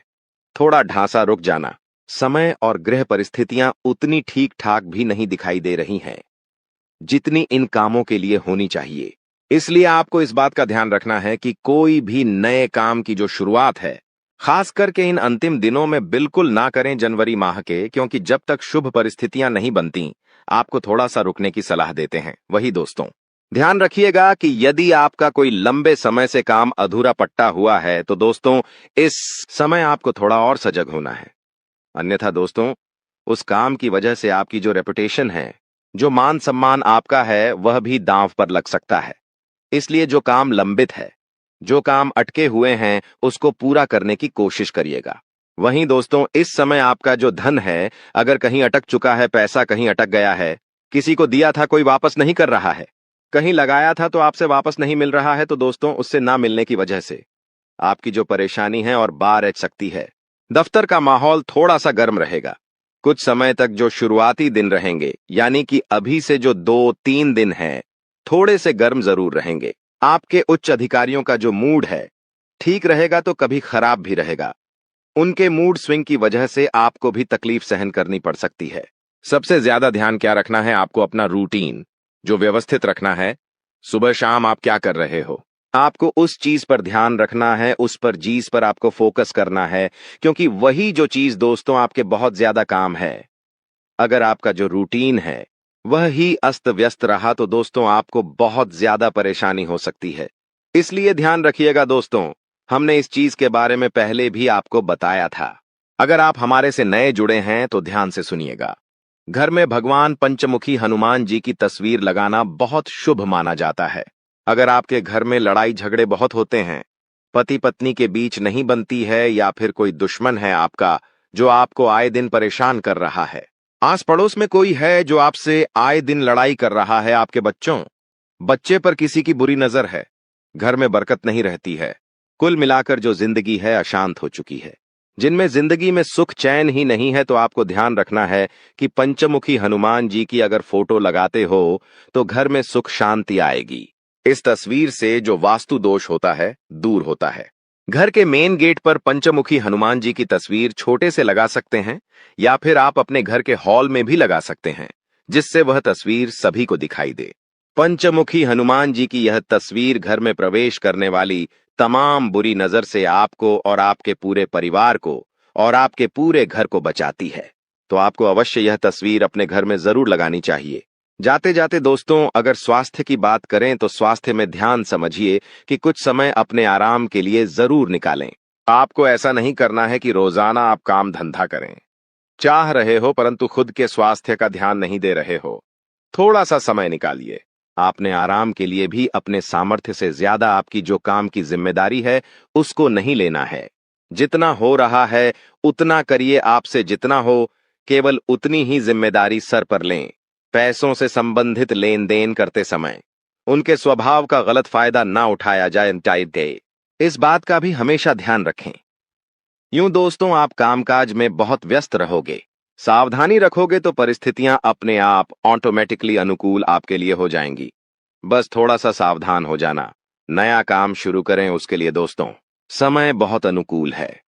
थोड़ा ढांसा रुक जाना। समय और गृह परिस्थितियां उतनी ठीक ठाक भी नहीं दिखाई दे रही हैं जितनी इन कामों के लिए होनी चाहिए। इसलिए आपको इस बात का ध्यान रखना है कि कोई भी नए काम की जो शुरुआत है, खास करके इन अंतिम दिनों में बिल्कुल ना करें जनवरी माह के, क्योंकि जब तक शुभ परिस्थितियां नहीं बनती आपको थोड़ा सा रुकने की सलाह देते हैं। वही दोस्तों, ध्यान रखिएगा कि यदि आपका कोई लंबे समय से काम अधूरा पट्टा हुआ है तो दोस्तों इस समय आपको थोड़ा और सजग होना है। अन्यथा दोस्तों, उस काम की वजह से आपकी जो रेपुटेशन है, जो मान सम्मान आपका है, वह भी दांव पर लग सकता है। इसलिए जो काम लंबित है, जो काम अटके हुए हैं, उसको पूरा करने की कोशिश करिएगा। वहीं दोस्तों, इस समय आपका जो धन है, अगर कहीं अटक चुका है, पैसा कहीं अटक गया है, किसी को दिया था कोई वापस नहीं कर रहा है, कहीं लगाया था तो आपसे वापस नहीं मिल रहा है, तो दोस्तों उससे ना मिलने की वजह से आपकी जो परेशानी है और बार ऐच सकती है। दफ्तर का माहौल थोड़ा सा गर्म रहेगा। कुछ समय तक जो शुरुआती दिन रहेंगे, यानी कि अभी से जो 2-3 दिन हैं, थोड़े से गर्म जरूर रहेंगे। आपके उच्च अधिकारियों का जो मूड है ठीक रहेगा तो कभी खराब भी रहेगा। उनके मूड स्विंग की वजह से आपको भी तकलीफ सहन करनी पड़ सकती है। सबसे ज्यादा ध्यान क्या रखना है, आपको अपना रूटीन जो व्यवस्थित रखना है। सुबह शाम आप क्या कर रहे हो, आपको उस चीज पर ध्यान रखना है, उस पर चीज पर आपको फोकस करना है, क्योंकि वही जो चीज दोस्तों आपके बहुत ज्यादा काम है। अगर आपका जो रूटीन है वह ही अस्त व्यस्त रहा तो दोस्तों आपको बहुत ज्यादा परेशानी हो सकती है। इसलिए ध्यान रखिएगा दोस्तों, हमने इस चीज के बारे में पहले भी आपको बताया था। अगर आप हमारे से नए जुड़े हैं तो ध्यान से सुनिएगा। घर में भगवान पंचमुखी हनुमान जी की तस्वीर लगाना बहुत शुभ माना जाता है। अगर आपके घर में लड़ाई झगड़े बहुत होते हैं, पति पत्नी के बीच नहीं बनती है, या फिर कोई दुश्मन है आपका जो आपको आए दिन परेशान कर रहा है, आस पड़ोस में कोई है जो आपसे आए दिन लड़ाई कर रहा है, आपके बच्चे पर किसी की बुरी नजर है, घर में बरकत नहीं रहती है, कुल मिलाकर जो जिंदगी है अशांत हो चुकी है, जिनमें जिंदगी में सुख चैन ही नहीं है, तो आपको ध्यान रखना है कि पंचमुखी हनुमान जी की अगर फोटो लगाते हो तो घर में सुख शांति आएगी। इस तस्वीर से जो वास्तु दोष होता है दूर होता है। घर के मेन गेट पर पंचमुखी हनुमान जी की तस्वीर छोटे से लगा सकते हैं, या फिर आप अपने घर के हॉल में भी लगा सकते हैं, जिससे वह तस्वीर सभी को दिखाई दे। पंचमुखी हनुमान जी की यह तस्वीर घर में प्रवेश करने वाली तमाम बुरी नजर से आपको और आपके पूरे परिवार को और आपके पूरे घर को बचाती है। तो आपको अवश्य यह तस्वीर अपने घर में जरूर लगानी चाहिए। जाते जाते दोस्तों, अगर स्वास्थ्य की बात करें तो स्वास्थ्य में ध्यान समझिए कि कुछ समय अपने आराम के लिए जरूर निकालें। आपको ऐसा नहीं करना है कि रोजाना आप काम धंधा करें, चाह रहे हो परंतु खुद के स्वास्थ्य का ध्यान नहीं दे रहे हो। थोड़ा सा समय निकालिए। आपने आराम के लिए भी अपने सामर्थ्य से ज्यादा आपकी जो काम की जिम्मेदारी है उसको नहीं लेना है। जितना हो रहा है उतना करिए, आपसे जितना हो केवल उतनी ही जिम्मेदारी सर पर लें। पैसों से संबंधित लेन देन करते समय उनके स्वभाव का गलत फायदा ना उठाया जाए, इस बात का भी हमेशा ध्यान रखें। यूं दोस्तों, आप कामकाज में बहुत व्यस्त रहोगे, सावधानी रखोगे तो परिस्थितियां अपने आप ऑटोमेटिकली अनुकूल आपके लिए हो जाएंगी। बस थोड़ा सा सावधान हो जाना। नया काम शुरू करें उसके लिए दोस्तों समय बहुत अनुकूल है।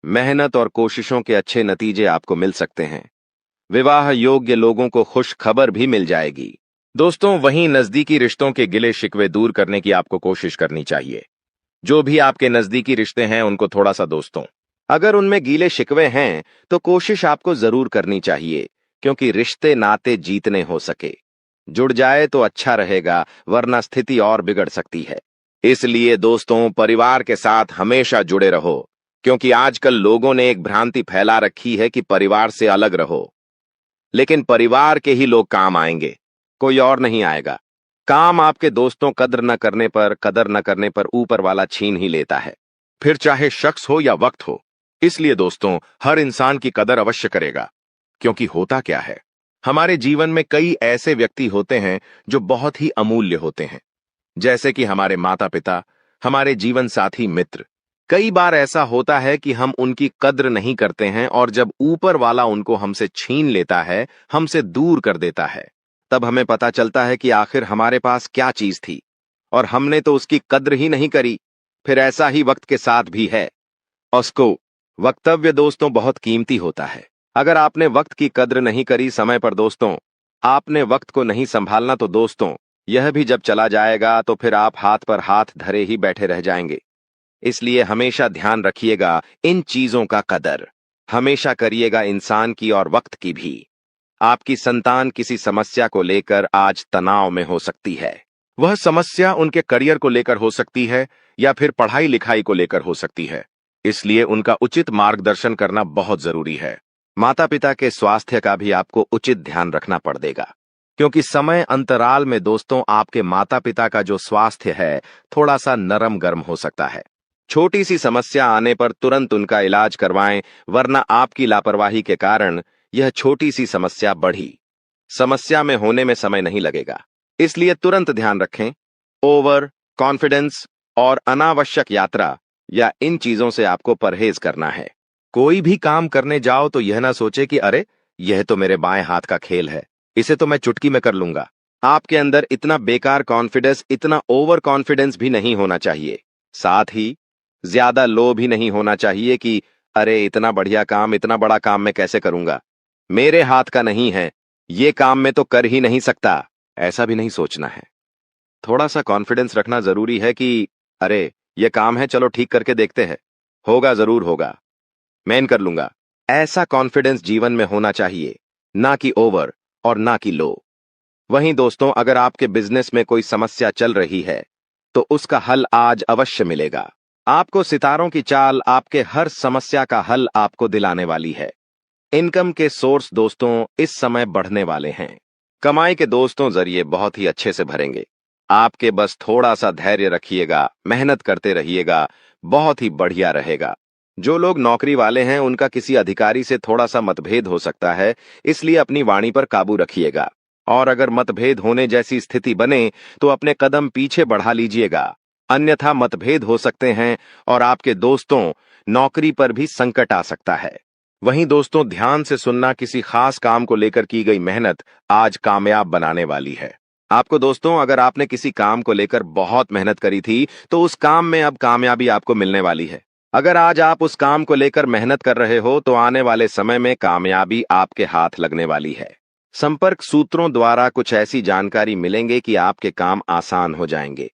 मेहनत और कोशिशों के अच्छे नतीजे आपको मिल सकते हैं। विवाह योग्य लोगों को खुश खबर भी मिल जाएगी। दोस्तों, वहीं नजदीकी रिश्तों के गिले शिकवे दूर करने की आपको कोशिश करनी चाहिए। जो भी आपके नजदीकी रिश्ते हैं उनको थोड़ा सा दोस्तों, अगर उनमें गीले शिकवे हैं तो कोशिश आपको जरूर करनी चाहिए, क्योंकि रिश्ते नाते जीतने हो सके। जुड़ जाए तो अच्छा रहेगा, वरना स्थिति और बिगड़ सकती है। इसलिए दोस्तों, परिवार के साथ हमेशा जुड़े रहो, क्योंकि आजकल लोगों ने एक भ्रांति फैला रखी है कि परिवार से अलग रहो, लेकिन परिवार के ही लोग काम आएंगे, कोई और नहीं आएगा। काम आपके दोस्तों कदर न करने पर ऊपर वाला छीन ही लेता है, फिर चाहे शख्स हो या वक्त हो। इसलिए दोस्तों, हर इंसान की कदर अवश्य करेगा, क्योंकि होता क्या है, हमारे जीवन में कई ऐसे व्यक्ति होते हैं जो बहुत ही अमूल्य होते हैं, जैसे कि हमारे माता पिता, हमारे जीवन साथी, मित्र। कई बार ऐसा होता है कि हम उनकी कद्र नहीं करते हैं, और जब ऊपर वाला उनको हमसे छीन लेता है, हमसे दूर कर देता है, तब हमें पता चलता है कि आखिर हमारे पास क्या चीज थी और हमने तो उसकी कद्र ही नहीं करी। फिर ऐसा ही वक्त के साथ भी है। उसको वक्तव्य दोस्तों बहुत कीमती होता है। अगर आपने वक्त की कद्र नहीं करी समय पर दोस्तों, आपने वक्त को नहीं संभालना तो दोस्तों, यह भी जब चला जाएगा तो फिर आप हाथ पर हाथ धरे ही बैठे रह जाएंगे। इसलिए हमेशा ध्यान रखिएगा इन चीजों का कदर। हमेशा करिएगा इंसान की और वक्त की भी। आपकी संतान किसी समस्या को लेकर आज तनाव में हो सकती है। वह समस्या उनके करियर को लेकर हो सकती है या फिर पढ़ाई लिखाई को लेकर हो सकती है। इसलिए उनका उचित मार्गदर्शन करना बहुत जरूरी है। माता पिता के स्वास्थ्य का भी आपको उचित ध्यान रखना पड़ेगा, क्योंकि समय अंतराल में दोस्तों आपके माता पिता का जो स्वास्थ्य है थोड़ा सा नरम गर्म हो सकता है। छोटी सी समस्या आने पर तुरंत उनका इलाज करवाएं, वरना आपकी लापरवाही के कारण यह छोटी सी समस्या बढ़ी। समस्या में होने में समय नहीं लगेगा, इसलिए तुरंत ध्यान रखें। ओवर कॉन्फिडेंस और अनावश्यक यात्रा या इन चीजों से आपको परहेज करना है। कोई भी काम करने जाओ तो यह ना सोचे कि अरे यह तो मेरे बाएं हाथ का खेल है, इसे तो मैं चुटकी में कर लूंगा। आपके अंदर इतना बेकार कॉन्फिडेंस, इतना ओवर कॉन्फिडेंस भी नहीं होना चाहिए। साथ ही ज्यादा लो भी नहीं होना चाहिए कि अरे इतना बढ़िया काम, इतना बड़ा काम मैं कैसे करूंगा, मेरे हाथ का नहीं है, ये काम मैं तो कर ही नहीं सकता। ऐसा भी नहीं सोचना है। थोड़ा सा कॉन्फिडेंस रखना जरूरी है कि अरे ये काम है, चलो ठीक करके देखते हैं, होगा जरूर होगा, मैं कर लूंगा। ऐसा कॉन्फिडेंस जीवन में होना चाहिए, ना कि ओवर और ना कि लो। वहीं दोस्तों अगर आपके बिजनेस में कोई समस्या चल रही है तो उसका हल आज अवश्य मिलेगा। आपको सितारों की चाल आपके हर समस्या का हल आपको दिलाने वाली है। इनकम के सोर्स दोस्तों इस समय बढ़ने वाले हैं। कमाई के दोस्तों जरिए बहुत ही अच्छे से भरेंगे। आपके बस थोड़ा सा धैर्य रखिएगा, मेहनत करते रहिएगा, बहुत ही बढ़िया रहेगा। जो लोग नौकरी वाले हैं उनका किसी अधिकारी से थोड़ा सा मतभेद हो सकता है, इसलिए अपनी वाणी पर काबू रखिएगा। और अगर मतभेद होने जैसी स्थिति बने तो अपने कदम पीछे बढ़ा लीजिएगा, अन्यथा मतभेद हो सकते हैं और आपके दोस्तों नौकरी पर भी संकट आ सकता है। वहीं दोस्तों ध्यान से सुनना, किसी खास काम को लेकर की गई मेहनत आज कामयाब बनाने वाली है आपको। दोस्तों अगर आपने किसी काम को लेकर बहुत मेहनत करी थी तो उस काम में अब कामयाबी आपको मिलने वाली है। अगर आज आप उस काम को लेकर मेहनत कर रहे हो तो आने वाले समय में कामयाबी आपके हाथ लगने वाली है। संपर्क सूत्रों द्वारा कुछ ऐसी जानकारी मिलेंगे कि आपके काम आसान हो जाएंगे।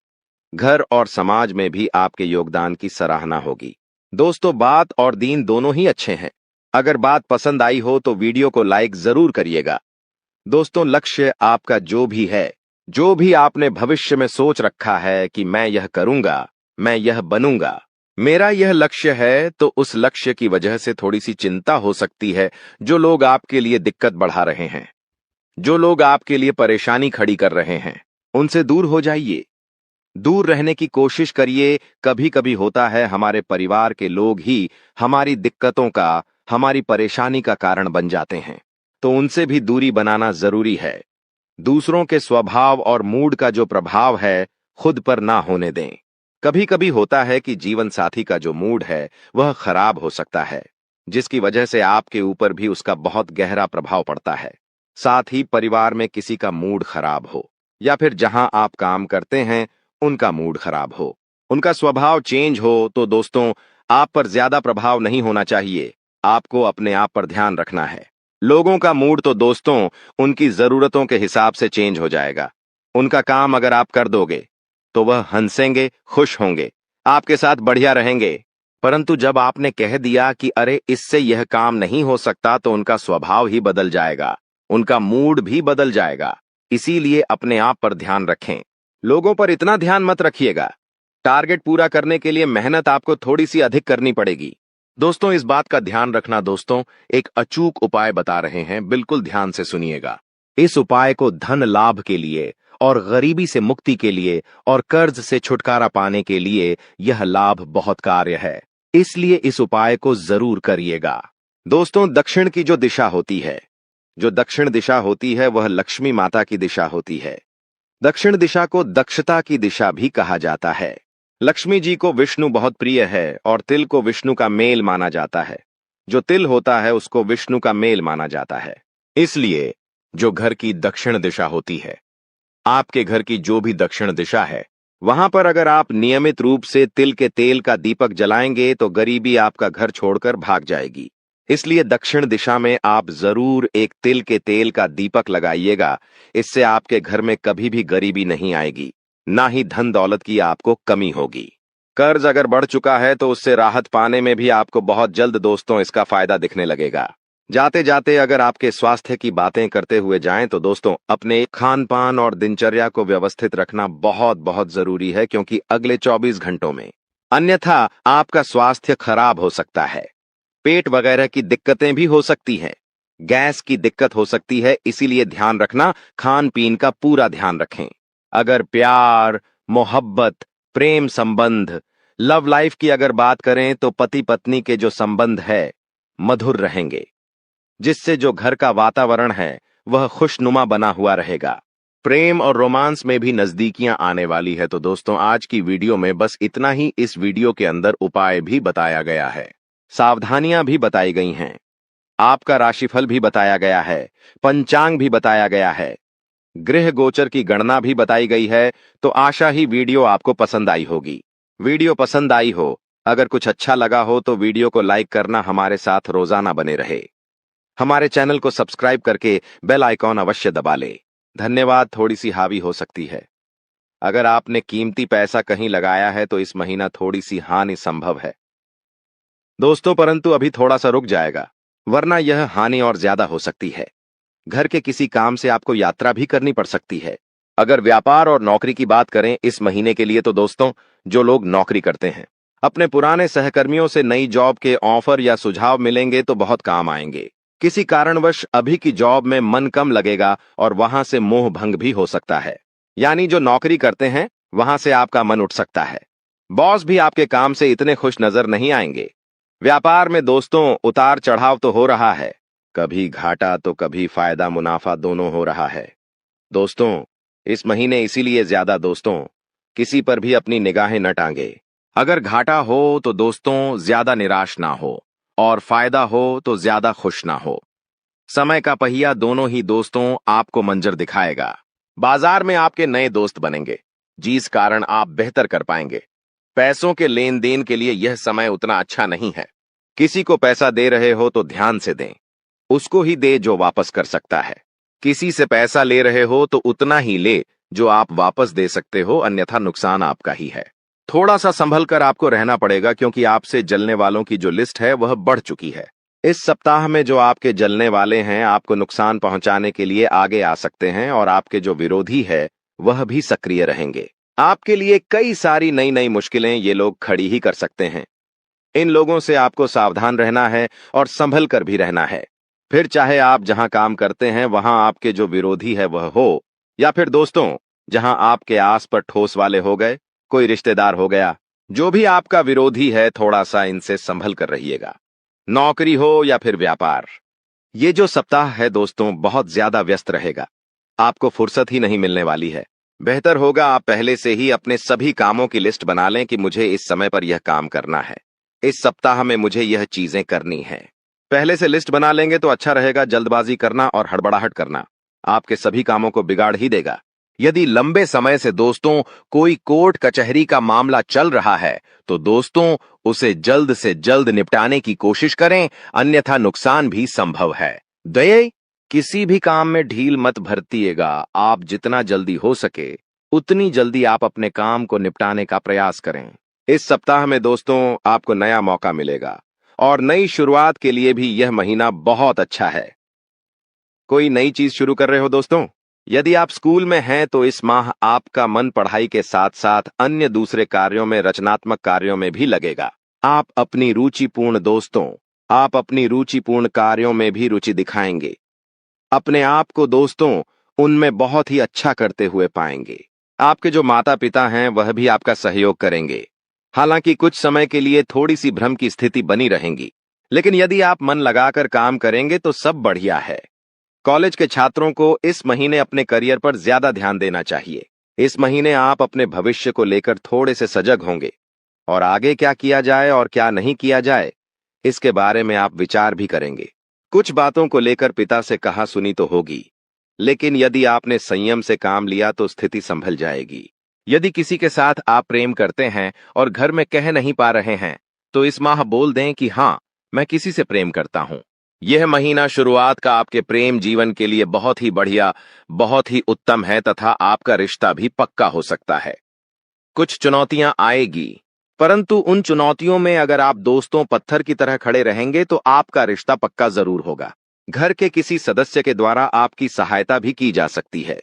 घर और समाज में भी आपके योगदान की सराहना होगी। दोस्तों बात और दीन दोनों ही अच्छे हैं। अगर बात पसंद आई हो तो वीडियो को लाइक जरूर करिएगा। दोस्तों लक्ष्य आपका जो भी है, जो भी आपने भविष्य में सोच रखा है कि मैं यह करूंगा, मैं यह बनूंगा, मेरा यह लक्ष्य है, तो उस लक्ष्य की वजह से थोड़ी सी चिंता हो सकती है। जो लोग आपके लिए दिक्कत बढ़ा रहे हैं, जो लोग आपके लिए परेशानी खड़ी कर रहे हैं, उनसे दूर हो जाइए, दूर रहने की कोशिश करिए। कभी कभी होता है हमारे परिवार के लोग ही हमारी दिक्कतों का, हमारी परेशानी का कारण बन जाते हैं, तो उनसे भी दूरी बनाना जरूरी है। दूसरों के स्वभाव और मूड का जो प्रभाव है खुद पर ना होने दें। कभी कभी होता है कि जीवन साथी का जो मूड है वह खराब हो सकता है, जिसकी वजह से आपके ऊपर भी उसका बहुत गहरा प्रभाव पड़ता है। साथ ही परिवार में किसी का मूड खराब हो या फिर जहां आप काम करते हैं उनका मूड खराब हो, उनका स्वभाव चेंज हो, तो दोस्तों आप पर ज्यादा प्रभाव नहीं होना चाहिए। आपको अपने आप पर ध्यान रखना है। लोगों का मूड तो दोस्तों उनकी जरूरतों के हिसाब से चेंज हो जाएगा। उनका काम अगर आप कर दोगे तो वह हंसेंगे, खुश होंगे, आपके साथ बढ़िया रहेंगे। परंतु जब आपने कह दिया कि अरे इससे यह काम नहीं हो सकता, तो उनका स्वभाव ही बदल जाएगा, उनका मूड भी बदल जाएगा। इसीलिए अपने आप पर ध्यान रखें। लोगों पर इतना ध्यान मत रखिएगा। टारगेट पूरा करने के लिए मेहनत आपको थोड़ी सी अधिक करनी पड़ेगी। दोस्तों इस बात का ध्यान रखना, दोस्तों एक अचूक उपाय बता रहे हैं, बिल्कुल ध्यान से सुनिएगा। इस उपाय को धन लाभ के लिए और गरीबी से मुक्ति के लिए और कर्ज से छुटकारा पाने के लिए यह लाभ बहुत कार्य है, इसलिए इस उपाय को जरूर करिएगा। दोस्तों दक्षिण की जो दिशा होती है, जो दक्षिण दिशा होती है वह लक्ष्मी माता की दिशा होती है। दक्षिण दिशा को दक्षता की दिशा भी कहा जाता है। लक्ष्मी जी को विष्णु बहुत प्रिय है और तिल को विष्णु का मेल माना जाता है। जो तिल होता है उसको विष्णु का मेल माना जाता है। इसलिए जो घर की दक्षिण दिशा होती है, आपके घर की जो भी दक्षिण दिशा है, वहां पर अगर आप नियमित रूप से तिल के तेल का दीपक जलाएंगे तो गरीबी आपका घर छोड़कर भाग जाएगी। इसलिए दक्षिण दिशा में आप जरूर एक तिल के तेल का दीपक लगाइएगा। इससे आपके घर में कभी भी गरीबी नहीं आएगी, ना ही धन दौलत की आपको कमी होगी। कर्ज अगर बढ़ चुका है तो उससे राहत पाने में भी आपको बहुत जल्द दोस्तों इसका फायदा दिखने लगेगा। जाते जाते अगर आपके स्वास्थ्य की बातें करते हुए जाएं तो दोस्तों अपने खान पान और दिनचर्या को व्यवस्थित रखना बहुत बहुत जरूरी है, क्योंकि अगले 24 घंटों में अन्यथा आपका स्वास्थ्य खराब हो सकता है। पेट वगैरह की दिक्कतें भी हो सकती हैं, गैस की दिक्कत हो सकती है, इसीलिए ध्यान रखना, खान पीन का पूरा ध्यान रखें। अगर प्यार, मोहब्बत, प्रेम संबंध, लव लाइफ की अगर बात करें तो पति पत्नी के जो संबंध है मधुर रहेंगे, जिससे जो घर का वातावरण है वह खुशनुमा बना हुआ रहेगा। प्रेम और रोमांस में भी नजदीकियां आने वाली है। तो दोस्तों आज की वीडियो में बस इतना ही। इस वीडियो के अंदर उपाय भी बताया गया है, सावधानियां भी बताई गई हैं, आपका राशिफल भी बताया गया है, पंचांग भी बताया गया है, गृह गोचर की गणना भी बताई गई है। तो आशा ही वीडियो आपको पसंद आई होगी। वीडियो पसंद आई हो, अगर कुछ अच्छा लगा हो तो वीडियो को लाइक करना हमारे साथ रोजाना बने रहे। हमारे चैनल को सब्सक्राइब करके बेल आइकॉन अवश्य दबा ले। धन्यवाद। थोड़ी सी हावी हो सकती है। अगर आपने कीमती पैसा कहीं लगाया है तो इस महीना थोड़ी सी हानि संभव है दोस्तों, परंतु अभी थोड़ा सा रुक जाएगा, वरना यह हानि और ज्यादा हो सकती है। घर के किसी काम से आपको यात्रा भी करनी पड़ सकती है। अगर व्यापार और नौकरी की बात करें इस महीने के लिए तो दोस्तों जो लोग नौकरी करते हैं, अपने पुराने सहकर्मियों से नई जॉब के ऑफर या सुझाव मिलेंगे तो बहुत काम आएंगे। किसी कारणवश अभी की जॉब में मन कम लगेगा और वहां से मोह भंग भी हो सकता है। यानी जो नौकरी करते हैं वहां से आपका मन उठ सकता है। बॉस भी आपके काम से इतने खुश नजर नहीं आएंगे। व्यापार में दोस्तों उतार चढ़ाव तो हो रहा है, कभी घाटा तो कभी फायदा मुनाफा दोनों हो रहा है दोस्तों इस महीने। इसीलिए ज्यादा दोस्तों किसी पर भी अपनी निगाहें न टांगे। अगर घाटा हो तो दोस्तों ज्यादा निराश ना हो, और फायदा हो तो ज्यादा खुश ना हो। समय का पहिया दोनों ही दोस्तों आपको मंजर दिखाएगा। बाजार में आपके नए दोस्त बनेंगे, जिस कारण आप बेहतर कर पाएंगे। पैसों के लेन देन के लिए यह समय उतना अच्छा नहीं है। किसी को पैसा दे रहे हो तो ध्यान से दें, उसको ही दे जो वापस कर सकता है। किसी से पैसा ले रहे हो तो उतना ही ले जो आप वापस दे सकते हो, अन्यथा नुकसान आपका ही है। थोड़ा सा संभल कर आपको रहना पड़ेगा, क्योंकि आपसे जलने वालों की जो लिस्ट है वह बढ़ चुकी है। इस सप्ताह में जो आपके जलने वाले हैं आपको नुकसान पहुंचाने के लिए आगे आ सकते हैं, और आपके जो विरोधी है वह भी सक्रिय रहेंगे। आपके लिए कई सारी नई नई मुश्किलें ये लोग खड़ी ही कर सकते हैं। इन लोगों से आपको सावधान रहना है और संभल कर भी रहना है। फिर चाहे आप जहां काम करते हैं वहां आपके जो विरोधी है वह हो, या फिर दोस्तों जहां आपके आस पर ठोस वाले हो गए, कोई रिश्तेदार हो गया, जो भी आपका विरोधी है थोड़ा सा इनसे संभल कर रहिएगा। नौकरी हो या फिर व्यापार, ये जो सप्ताह है दोस्तों बहुत ज्यादा व्यस्त रहेगा। आपको फुर्सत ही नहीं मिलने वाली है। बेहतर होगा आप पहले से ही अपने सभी कामों की लिस्ट बना लें कि मुझे इस समय पर यह काम करना है, इस सप्ताह में मुझे यह चीजें करनी है। पहले से लिस्ट बना लेंगे तो अच्छा रहेगा। जल्दबाजी करना और हड़बड़ाहट करना आपके सभी कामों को बिगाड़ ही देगा। यदि लंबे समय से दोस्तों कोई कोर्ट कचहरी का मामला चल रहा है तो दोस्तों उसे जल्द से जल्द निपटाने की कोशिश करें, अन्यथा नुकसान भी संभव है। दये, किसी भी काम में ढील मत बरतिएगा। आप जितना जल्दी हो सके उतनी जल्दी आप अपने काम को निपटाने का प्रयास करें। इस सप्ताह में दोस्तों आपको नया मौका मिलेगा, और नई शुरुआत के लिए भी यह महीना बहुत अच्छा है। कोई नई चीज शुरू कर रहे हो दोस्तों? यदि आप स्कूल में हैं तो इस माह आपका मन पढ़ाई के साथ साथ अन्य दूसरे कार्यों में, रचनात्मक कार्यों में भी लगेगा। आप अपनी रुचिपूर्ण कार्यों में भी रुचि दिखाएंगे। अपने आप को दोस्तों उनमें बहुत ही अच्छा करते हुए पाएंगे। आपके जो माता पिता हैं वह भी आपका सहयोग करेंगे। हालांकि कुछ समय के लिए थोड़ी सी भ्रम की स्थिति बनी रहेगी, लेकिन यदि आप मन लगाकर काम करेंगे तो सब बढ़िया है। कॉलेज के छात्रों को इस महीने अपने करियर पर ज्यादा ध्यान देना चाहिए। इस महीने आप अपने भविष्य को लेकर थोड़े से सजग होंगे, और आगे क्या किया जाए और क्या नहीं किया जाए इसके बारे में आप विचार भी करेंगे। कुछ बातों को लेकर पिता से कहा सुनी तो होगी, लेकिन यदि आपने संयम से काम लिया तो स्थिति संभल जाएगी। यदि किसी के साथ आप प्रेम करते हैं और घर में कह नहीं पा रहे हैं, तो इस माह बोल दें कि हाँ, मैं किसी से प्रेम करता हूं। यह महीना शुरुआत का आपके प्रेम जीवन के लिए बहुत ही बढ़िया, बहुत ही उत्तम है तथा आपका रिश्ता भी पक्का हो सकता है। कुछ चुनौतियां आएगी, परंतु उन चुनौतियों में अगर आप दोस्तों पत्थर की तरह खड़े रहेंगे तो आपका रिश्ता पक्का जरूर होगा। घर के किसी सदस्य के द्वारा आपकी सहायता भी की जा सकती है।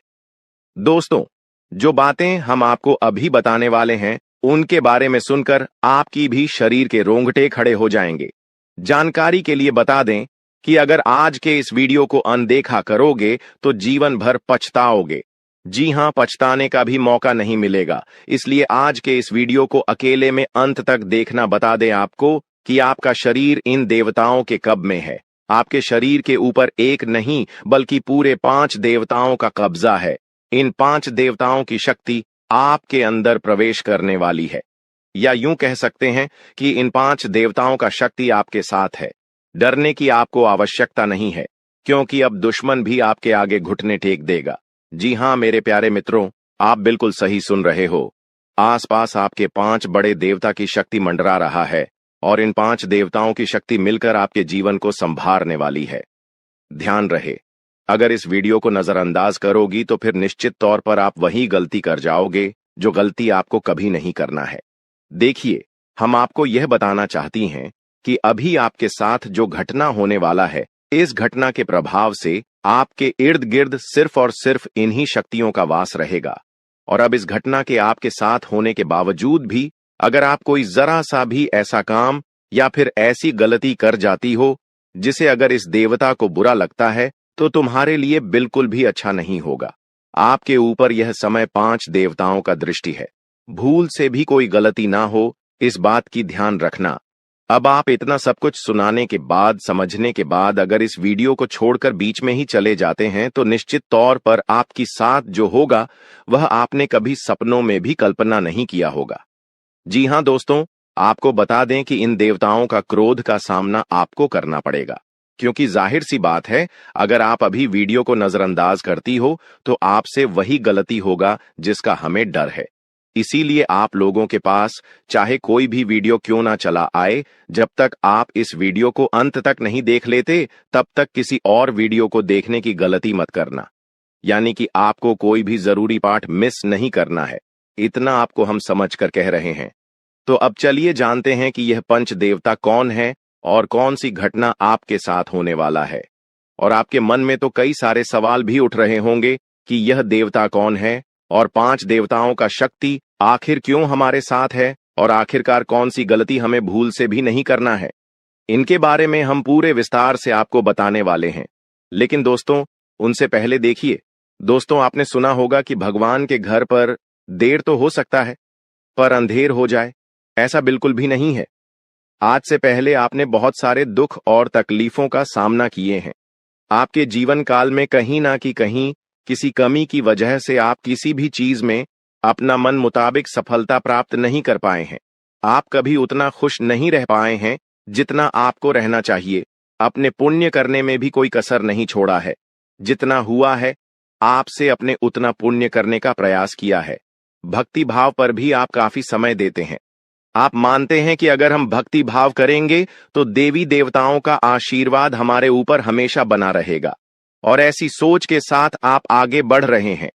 दोस्तों, जो बातें हम आपको अभी बताने वाले हैं, उनके बारे में सुनकर आपकी भी शरीर के रोंगटे खड़े हो जाएंगे। जानकारी के लिए बता दें कि अगर आज के इस वीडियो को अनदेखा करोगे तो जीवन भर पछताओगे। जी हां, पछताने का भी मौका नहीं मिलेगा। इसलिए आज के इस वीडियो को अकेले में अंत तक देखना बता दें आपको कि आपका शरीर इन देवताओं के कब्ज में है। आपके शरीर के ऊपर एक नहीं बल्कि पूरे 5 देवताओं का कब्जा है। इन 5 देवताओं की शक्ति आपके अंदर प्रवेश करने वाली है, या यूं कह सकते हैं कि इन 5 देवताओं का शक्ति आपके साथ है। डरने की आपको आवश्यकता नहीं है, क्योंकि अब दुश्मन भी आपके आगे घुटने टेक देगा। जी हां मेरे प्यारे मित्रों, आप बिल्कुल सही सुन रहे हो। आसपास आपके 5 बड़े देवता की शक्ति मंडरा रहा है और इन 5 देवताओं की शक्ति मिलकर आपके जीवन को संभारने वाली है। ध्यान रहे, अगर इस वीडियो को नजरअंदाज करोगी तो फिर निश्चित तौर पर आप वही गलती कर जाओगे जो गलती आपको कभी नहीं करना है। देखिए, हम आपको यह बताना चाहती हैं कि अभी आपके साथ जो घटना होने वाला है, इस घटना के प्रभाव से आपके इर्द गिर्द सिर्फ और सिर्फ इन्हीं शक्तियों का वास रहेगा। और अब इस घटना के आपके साथ होने के बावजूद भी अगर आप कोई जरा सा भी ऐसा काम या फिर ऐसी गलती कर जाती हो जिसे अगर इस देवता को बुरा लगता है, तो तुम्हारे लिए बिल्कुल भी अच्छा नहीं होगा। आपके ऊपर यह समय 5 देवताओं का दृष्टि है। भूल से भी कोई गलती ना हो, इस बात की ध्यान रखना। अब आप इतना सब कुछ सुनाने के बाद, समझने के बाद अगर इस वीडियो को छोड़कर बीच में ही चले जाते हैं तो निश्चित तौर पर आपके साथ जो होगा वह आपने कभी सपनों में भी कल्पना नहीं किया होगा। जी हां दोस्तों, आपको बता दें कि इन देवताओं का क्रोध का सामना आपको करना पड़ेगा, क्योंकि जाहिर सी बात है, अगर आप अभी वीडियो को नजरअंदाज करती हो तो आपसे वही गलती होगा जिसका हमें डर है। इसीलिए आप लोगों के पास चाहे कोई भी वीडियो क्यों ना चला आए, जब तक आप इस वीडियो को अंत तक नहीं देख लेते, तब तक किसी और वीडियो को देखने की गलती मत करना। यानी कि आपको कोई भी जरूरी पाठ मिस नहीं करना है, इतना आपको हम समझकर कह रहे हैं। तो अब चलिए जानते हैं कि यह पंच देवता कौन है और कौन सी घटना आपके साथ होने वाला है। और आपके मन में तो कई सारे सवाल भी उठ रहे होंगे कि यह देवता कौन है और 5 देवताओं का शक्ति आखिर क्यों हमारे साथ है और आखिरकार कौन सी गलती हमें भूल से भी नहीं करना है। इनके बारे में हम पूरे विस्तार से आपको बताने वाले हैं। लेकिन दोस्तों, उनसे पहले देखिए, दोस्तों आपने सुना होगा कि भगवान के घर पर देर तो हो सकता है पर अंधेर हो जाए, ऐसा बिल्कुल भी नहीं है। आज से पहले आपने बहुत सारे दुख और तकलीफों का सामना किए हैं। आपके जीवन काल में कहीं ना कहीं किसी कमी की वजह से आप किसी भी चीज में अपना मन मुताबिक सफलता प्राप्त नहीं कर पाए हैं। आप कभी उतना खुश नहीं रह पाए हैं जितना आपको रहना चाहिए। अपने पुण्य करने में भी कोई कसर नहीं छोड़ा है। जितना हुआ है, आपसे अपने उतना पुण्य करने का प्रयास किया है। भक्ति भाव पर भी आप काफी समय देते हैं। आप मानते हैं कि अगर हम भक्ति भाव करेंगे तो देवी देवताओं का आशीर्वाद हमारे ऊपर हमेशा बना रहेगा, और ऐसी सोच के साथ आप आगे बढ़ रहे हैं।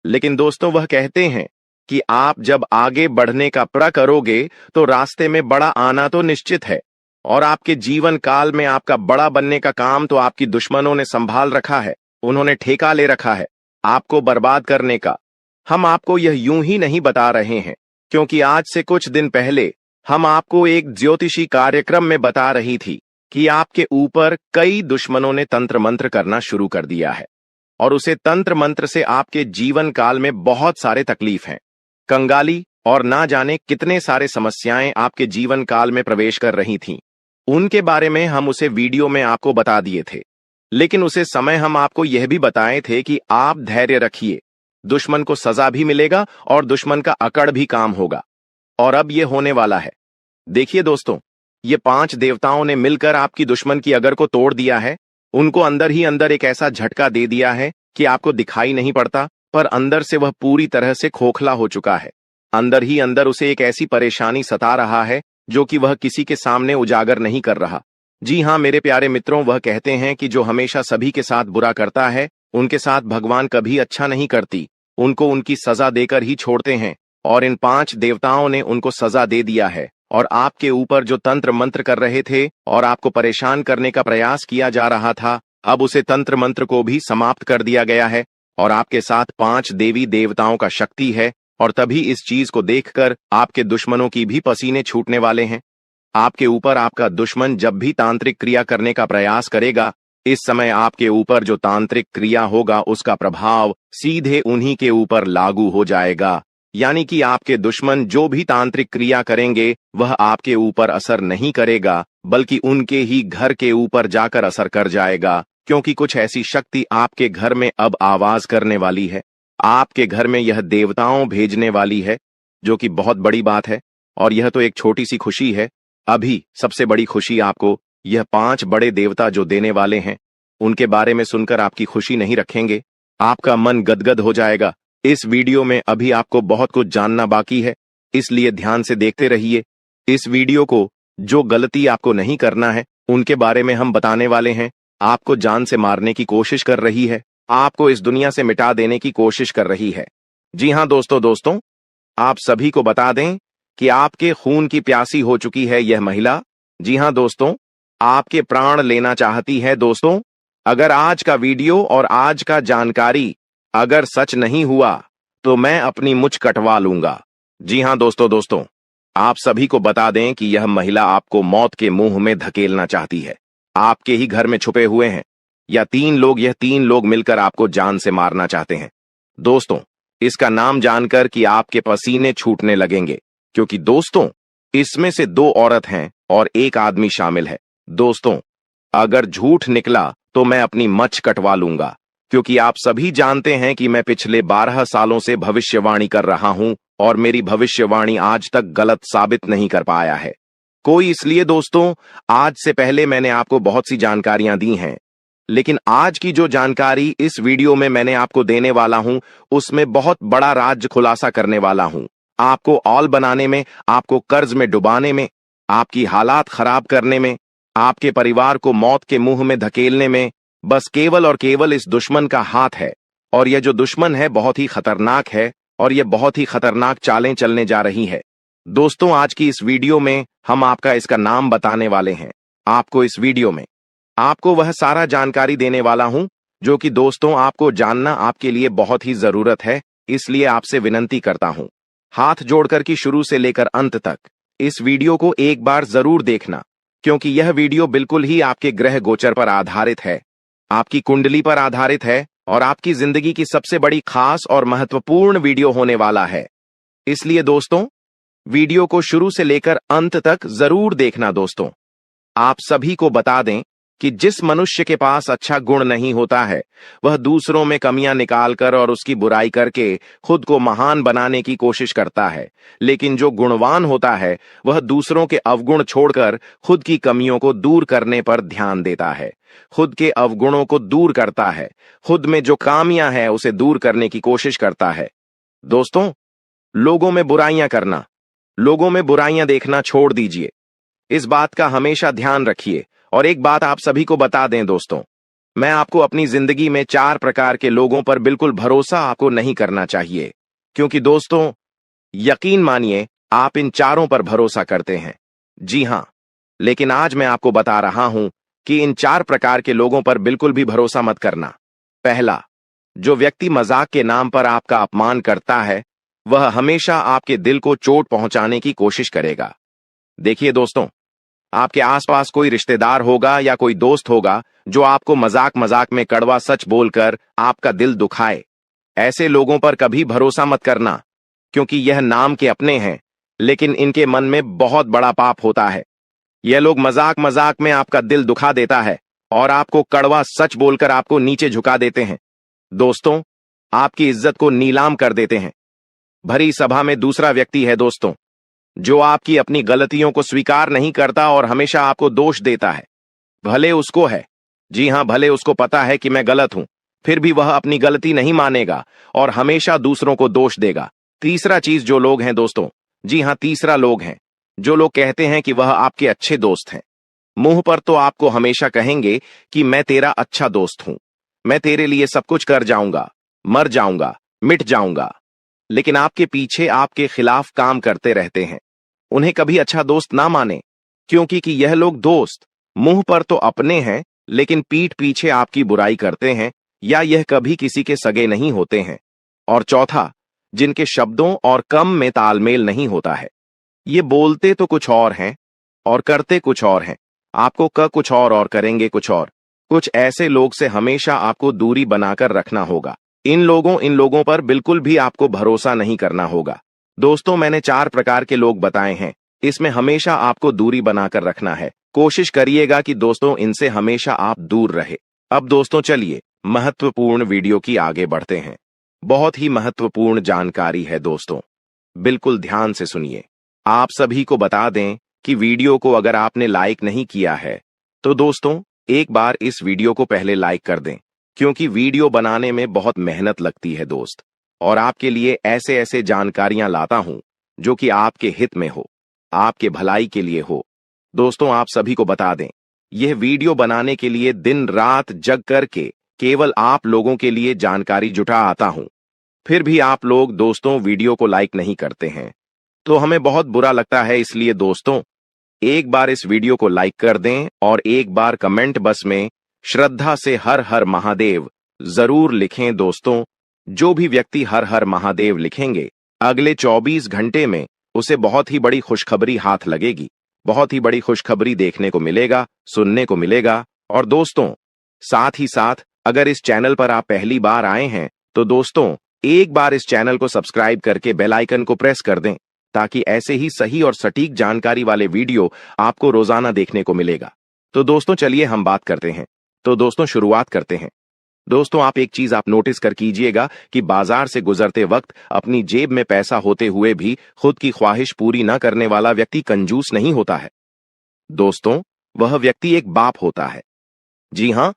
लेकिन दोस्तों, वह कहते हैं कि आप जब आगे बढ़ने का प्रण करोगे तो रास्ते में बड़ा आना तो निश्चित है, और आपके जीवन काल में आपका बड़ा बनने का काम तो आपकी दुश्मनों ने संभाल रखा है। उन्होंने ठेका ले रखा है आपको बर्बाद करने का। हम आपको यह यूं ही नहीं बता रहे हैं, क्योंकि आज से कुछ दिन पहले हम आपको एक ज्योतिषी कार्यक्रम में बता रही थी कि आपके ऊपर कई दुश्मनों ने तंत्र मंत्र करना शुरू कर दिया है, और उसे तंत्र मंत्र से आपके जीवन काल में बहुत सारे तकलीफ हैं, कंगाली और ना जाने कितने सारे समस्याएं आपके जीवन काल में प्रवेश कर रही थीं। उनके बारे में हम उसे वीडियो में आपको बता दिए थे, लेकिन उसे समय हम आपको यह भी बताए थे कि आप धैर्य रखिए, दुश्मन को सजा भी मिलेगा और दुश्मन का अकड़ भी काम होगा। और अब यह होने वाला है। देखिए दोस्तों, ये 5 देवताओं ने मिलकर आपकी दुश्मन की अगर को तोड़ दिया है। उनको अंदर ही अंदर एक ऐसा झटका दे दिया है कि आपको दिखाई नहीं पड़ता, पर अंदर से वह पूरी तरह से खोखला हो चुका है। अंदर ही अंदर उसे एक ऐसी परेशानी सता रहा है जो कि वह किसी के सामने उजागर नहीं कर रहा। जी हाँ मेरे प्यारे मित्रों, वह कहते हैं कि जो हमेशा सभी के साथ बुरा करता है उनके साथ भगवान कभी अच्छा नहीं करती, उनको उनकी सजा देकर ही छोड़ते हैं। और इन 5 देवताओं ने उनको सजा दे दिया है और आपके ऊपर जो तंत्र मंत्र कर रहे थे और आपको परेशान करने का प्रयास किया जा रहा था, अब उसे तंत्र मंत्र को भी समाप्त कर दिया गया है और आपके साथ 5 देवी देवताओं का शक्ति है। और तभी इस चीज को देखकर आपके दुश्मनों की भी पसीने छूटने वाले हैं। आपके ऊपर आपका दुश्मन जब भी तांत्रिक क्रिया करने का प्रयास करेगा, इस समय आपके ऊपर जो तांत्रिक क्रिया होगा उसका प्रभाव सीधे उन्हीं के ऊपर लागू हो जाएगा। यानी कि आपके दुश्मन जो भी तांत्रिक क्रिया करेंगे वह आपके ऊपर असर नहीं करेगा, बल्कि उनके ही घर के ऊपर जाकर असर कर जाएगा, क्योंकि कुछ ऐसी शक्ति आपके घर में अब आवाज करने वाली है। आपके घर में यह देवताओं भेजने वाली है, जो कि बहुत बड़ी बात है। और यह तो एक छोटी सी खुशी है। अभी सबसे बड़ी खुशी आपको यह 5 बड़े देवता जो देने वाले हैं, उनके बारे में सुनकर आपकी खुशी नहीं रखेंगे, आपका मन गदगद हो जाएगा। इस वीडियो में अभी आपको बहुत कुछ जानना बाकी है, इसलिए ध्यान से देखते रहिए। इस वीडियो को जो गलती आपको नहीं करना है उनके बारे में हम बताने वाले हैं। आपको जान से मारने की कोशिश कर रही है, आपको इस दुनिया से मिटा देने की कोशिश कर रही है। जी हाँ दोस्तों, आप सभी को बता दें कि आपके खून की प्यासी हो चुकी है यह महिला। जी हाँ दोस्तों, आपके प्राण लेना चाहती है। दोस्तों, अगर आज का वीडियो और आज का जानकारी अगर सच नहीं हुआ तो मैं अपनी मुछ कटवा लूंगा। जी हाँ दोस्तों, आप सभी को बता दें कि यह महिला आपको मौत के मुंह में धकेलना चाहती है। आपके ही घर में छुपे हुए हैं यह 3 लोग मिलकर आपको जान से मारना चाहते हैं। दोस्तों, इसका नाम जानकर कि आपके पसीने छूटने लगेंगे, क्योंकि दोस्तों इसमें से 2 औरत हैं और 1 आदमी शामिल है। दोस्तों, अगर झूठ निकला तो मैं अपनी मच कटवा लूंगा, क्योंकि आप सभी जानते हैं कि मैं पिछले 12 सालों से भविष्यवाणी कर रहा हूं और मेरी भविष्यवाणी आज तक गलत साबित नहीं कर पाया है कोई। इसलिए दोस्तों, आज से पहले मैंने आपको बहुत सी जानकारियां दी हैं, लेकिन आज की जो जानकारी इस वीडियो में मैंने आपको देने वाला हूं उसमें बहुत बड़ा राज खुलासा करने वाला हूं। आपको औल बनाने में, आपको कर्ज में डुबाने में, आपकी हालात खराब करने में, आपके परिवार को मौत के मुंह में धकेलने में बस केवल और केवल इस दुश्मन का हाथ है। और यह जो दुश्मन है बहुत ही खतरनाक है और यह बहुत ही खतरनाक चालें चलने जा रही है। दोस्तों, आज की इस वीडियो में हम आपका इसका नाम बताने वाले हैं। आपको इस वीडियो में आपको वह सारा जानकारी देने वाला हूं जो कि दोस्तों आपको जानना आपके लिए बहुत ही जरूरत है। इसलिए आपसे विनती करता हूं, हाथ जोड़कर कि शुरू से लेकर अंत तक इस वीडियो को एक बार जरूर देखना, क्योंकि यह वीडियो बिल्कुल ही आपके ग्रह गोचर पर आधारित है, आपकी कुंडली पर आधारित है और आपकी जिंदगी की सबसे बड़ी खास और महत्वपूर्ण वीडियो होने वाला है। इसलिए दोस्तों, वीडियो को शुरू से लेकर अंत तक जरूर देखना। दोस्तों, आप सभी को बता दें कि जिस मनुष्य के पास अच्छा गुण नहीं होता है वह दूसरों में कमियां निकालकर और उसकी बुराई करके खुद को महान बनाने की कोशिश करता है, लेकिन जो गुणवान होता है वह दूसरों के अवगुण छोड़कर खुद की कमियों को दूर करने पर ध्यान देता है, खुद के अवगुणों को दूर करता है, खुद में जो खामियां हैं उसे दूर करने की कोशिश करता है। दोस्तों, लोगों में बुराइयां करना, लोगों में बुराइयां देखना छोड़ दीजिए। इस बात का हमेशा ध्यान रखिए। और एक बात आप सभी को बता दें दोस्तों, मैं आपको अपनी जिंदगी में 4 प्रकार के लोगों पर बिल्कुल भरोसा आपको नहीं करना चाहिए, क्योंकि दोस्तों यकीन मानिए आप इन चारों पर भरोसा करते हैं। जी हां, लेकिन आज मैं आपको बता रहा हूं कि इन 4 प्रकार के लोगों पर बिल्कुल भी भरोसा मत करना। पहला, जो व्यक्ति मजाक के नाम पर आपका अपमान करता है वह हमेशा आपके दिल को चोट पहुंचाने की कोशिश करेगा। देखिए दोस्तों, आपके आसपास कोई रिश्तेदार होगा या कोई दोस्त होगा जो आपको मजाक मजाक में कड़वा सच बोलकर आपका दिल दुखाए। ऐसे लोगों पर कभी भरोसा मत करना, क्योंकि यह नाम के अपने हैं लेकिन इनके मन में बहुत बड़ा पाप होता है। यह लोग मजाक मजाक में आपका दिल दुखा देता है और आपको कड़वा सच बोलकर आपको नीचे झुका देते हैं। दोस्तों, आपकी इज्जत को नीलाम कर देते हैं। भरी सभा में दूसरा व्यक्ति है दोस्तों जो आपकी अपनी गलतियों को स्वीकार नहीं करता और हमेशा आपको दोष देता है। भले उसको है, जी हां, भले उसको पता है कि मैं गलत हूं, फिर भी वह अपनी गलती नहीं मानेगा और हमेशा दूसरों को दोष देगा। तीसरा चीज जो लोग हैं दोस्तों, जी हाँ, तीसरा लोग हैं जो लोग कहते हैं कि वह आपके अच्छे दोस्त हैं। मुंह पर तो आपको हमेशा कहेंगे कि मैं तेरा अच्छा दोस्त हूं, मैं तेरे लिए सब कुछ कर जाऊंगा, मर जाऊंगा, मिट जाऊंगा, लेकिन आपके पीछे आपके खिलाफ काम करते रहते हैं। उन्हें कभी अच्छा दोस्त ना माने, क्योंकि कि यह लोग दोस्त मुंह पर तो अपने हैं लेकिन पीठ पीछे आपकी बुराई करते हैं, या यह कभी किसी के सगे नहीं होते हैं। और चौथा, जिनके शब्दों और काम में तालमेल नहीं होता है। ये बोलते तो कुछ और हैं और करते कुछ और हैं, आपको कुछ और करेंगे कुछ और। कुछ ऐसे लोग से हमेशा आपको दूरी बनाकर रखना होगा। इन लोगों पर बिल्कुल भी आपको भरोसा नहीं करना होगा। दोस्तों, मैंने 4 प्रकार के लोग बताए हैं, इसमें हमेशा आपको दूरी बनाकर रखना है। कोशिश करिएगा कि दोस्तों इनसे हमेशा आप दूर रहे। अब दोस्तों चलिए महत्वपूर्ण वीडियो की आगे बढ़ते हैं। बहुत ही महत्वपूर्ण जानकारी है दोस्तों, बिल्कुल ध्यान से सुनिए। आप सभी को बता दें कि वीडियो को अगर आपने लाइक नहीं किया है तो दोस्तों एक बार इस वीडियो को पहले लाइक कर दें, क्योंकि वीडियो बनाने में बहुत मेहनत लगती है दोस्त, और आपके लिए ऐसे ऐसे जानकारियां लाता हूं जो कि आपके हित में हो, आपके भलाई के लिए हो। दोस्तों, आप सभी को बता दें, यह वीडियो बनाने के लिए दिन रात जग करके केवल आप लोगों के लिए जानकारी जुटा आता हूं। फिर भी आप लोग दोस्तों वीडियो को लाइक नहीं करते हैं, तो हमें बहुत बुरा लगता है। इसलिए दोस्तों एक बार इस वीडियो को लाइक कर दें और एक बार कमेंट बॉक्स में श्रद्धा से हर हर महादेव जरूर लिखें। दोस्तों, जो भी व्यक्ति हर हर महादेव लिखेंगे, अगले 24 घंटे में उसे बहुत ही बड़ी खुशखबरी हाथ लगेगी, बहुत ही बड़ी खुशखबरी देखने को मिलेगा, सुनने को मिलेगा। और दोस्तों साथ ही साथ अगर इस चैनल पर आप पहली बार आए हैं तो दोस्तों एक बार इस चैनल को सब्सक्राइब करके बेल आइकन को प्रेस कर दें, ताकि ऐसे ही सही और सटीक जानकारी वाले वीडियो आपको रोजाना देखने को मिलेगा। तो दोस्तों चलिए हम बात करते हैं। तो दोस्तों शुरुआत करते हैं। दोस्तों आप एक चीज आप नोटिस कर कीजिएगा कि बाजार से गुजरते वक्त अपनी जेब में पैसा होते हुए भी खुद की ख्वाहिश पूरी न करने वाला व्यक्ति कंजूस नहीं होता है। दोस्तों वह व्यक्ति एक बाप होता है, जी हां,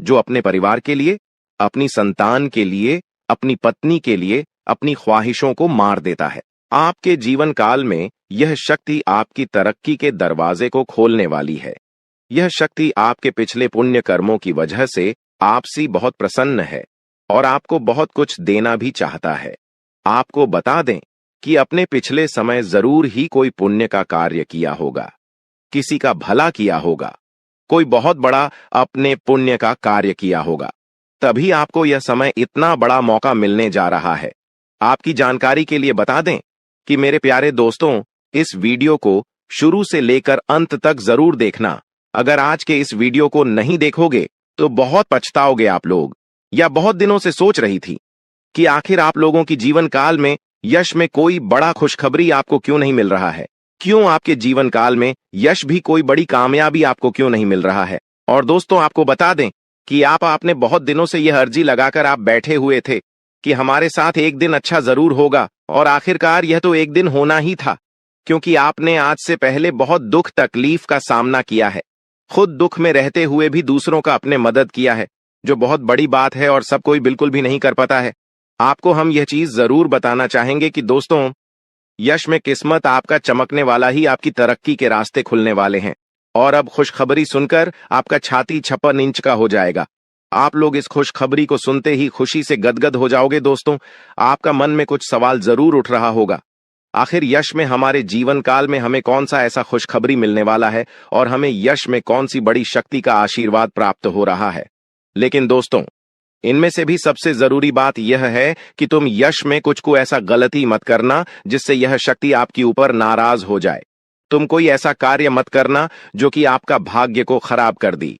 जो अपने परिवार के लिए, अपनी संतान के लिए, अपनी पत्नी के लिए अपनी ख्वाहिशों को मार देता है। आपके जीवन काल में यह शक्ति आपकी तरक्की के दरवाजे को खोलने वाली है। यह शक्ति आपके पिछले पुण्य कर्मों की वजह से आपसे बहुत प्रसन्न है और आपको बहुत कुछ देना भी चाहता है। आपको बता दें कि अपने पिछले समय जरूर ही कोई पुण्य का कार्य किया होगा, किसी का भला किया होगा, कोई बहुत बड़ा अपने पुण्य का कार्य किया होगा, तभी आपको यह समय इतना बड़ा मौका मिलने जा रहा है। आपकी जानकारी के लिए बता दें कि मेरे प्यारे दोस्तों, इस वीडियो को शुरू से लेकर अंत तक जरूर देखना। अगर आज के इस वीडियो को नहीं देखोगे तो बहुत पछताओगे आप लोग। या बहुत दिनों से सोच रही थी कि आखिर आप लोगों की जीवन काल में यश में कोई बड़ा खुशखबरी आपको क्यों नहीं मिल रहा है, क्यों आपके जीवन काल में यश भी कोई बड़ी कामयाबी आपको क्यों नहीं मिल रहा है। और दोस्तों आपको बता दें कि आपने बहुत दिनों से यह अर्जी लगाकर आप बैठे हुए थे कि हमारे साथ एक दिन अच्छा जरूर होगा, और आखिरकार यह तो एक दिन होना ही था, क्योंकि आपने आज से पहले बहुत दुख तकलीफ का सामना किया है, खुद दुख में रहते हुए भी दूसरों का अपने मदद किया है, जो बहुत बड़ी बात है और सब कोई बिल्कुल भी नहीं कर पाता है। आपको हम यह चीज जरूर बताना चाहेंगे कि दोस्तों यश में किस्मत आपका चमकने वाला ही आपकी तरक्की के रास्ते खुलने वाले हैं। और अब खुशखबरी सुनकर आपका छाती 56 इंच का हो जाएगा। आप लोग इस खुशखबरी को सुनते ही खुशी से गदगद हो जाओगे। दोस्तों आपका मन में कुछ सवाल जरूर उठ रहा होगा, आखिर यश में हमारे जीवन काल में हमें कौन सा ऐसा खुशखबरी मिलने वाला है और हमें यश में कौन सी बड़ी शक्ति का आशीर्वाद प्राप्त हो रहा है। लेकिन दोस्तों इनमें से भी सबसे जरूरी बात यह है कि तुम यश में कुछ को ऐसा गलती मत करना जिससे यह शक्ति आपके ऊपर नाराज हो जाए। तुम कोई ऐसा कार्य मत करना जो कि आपका भाग्य को खराब कर दी।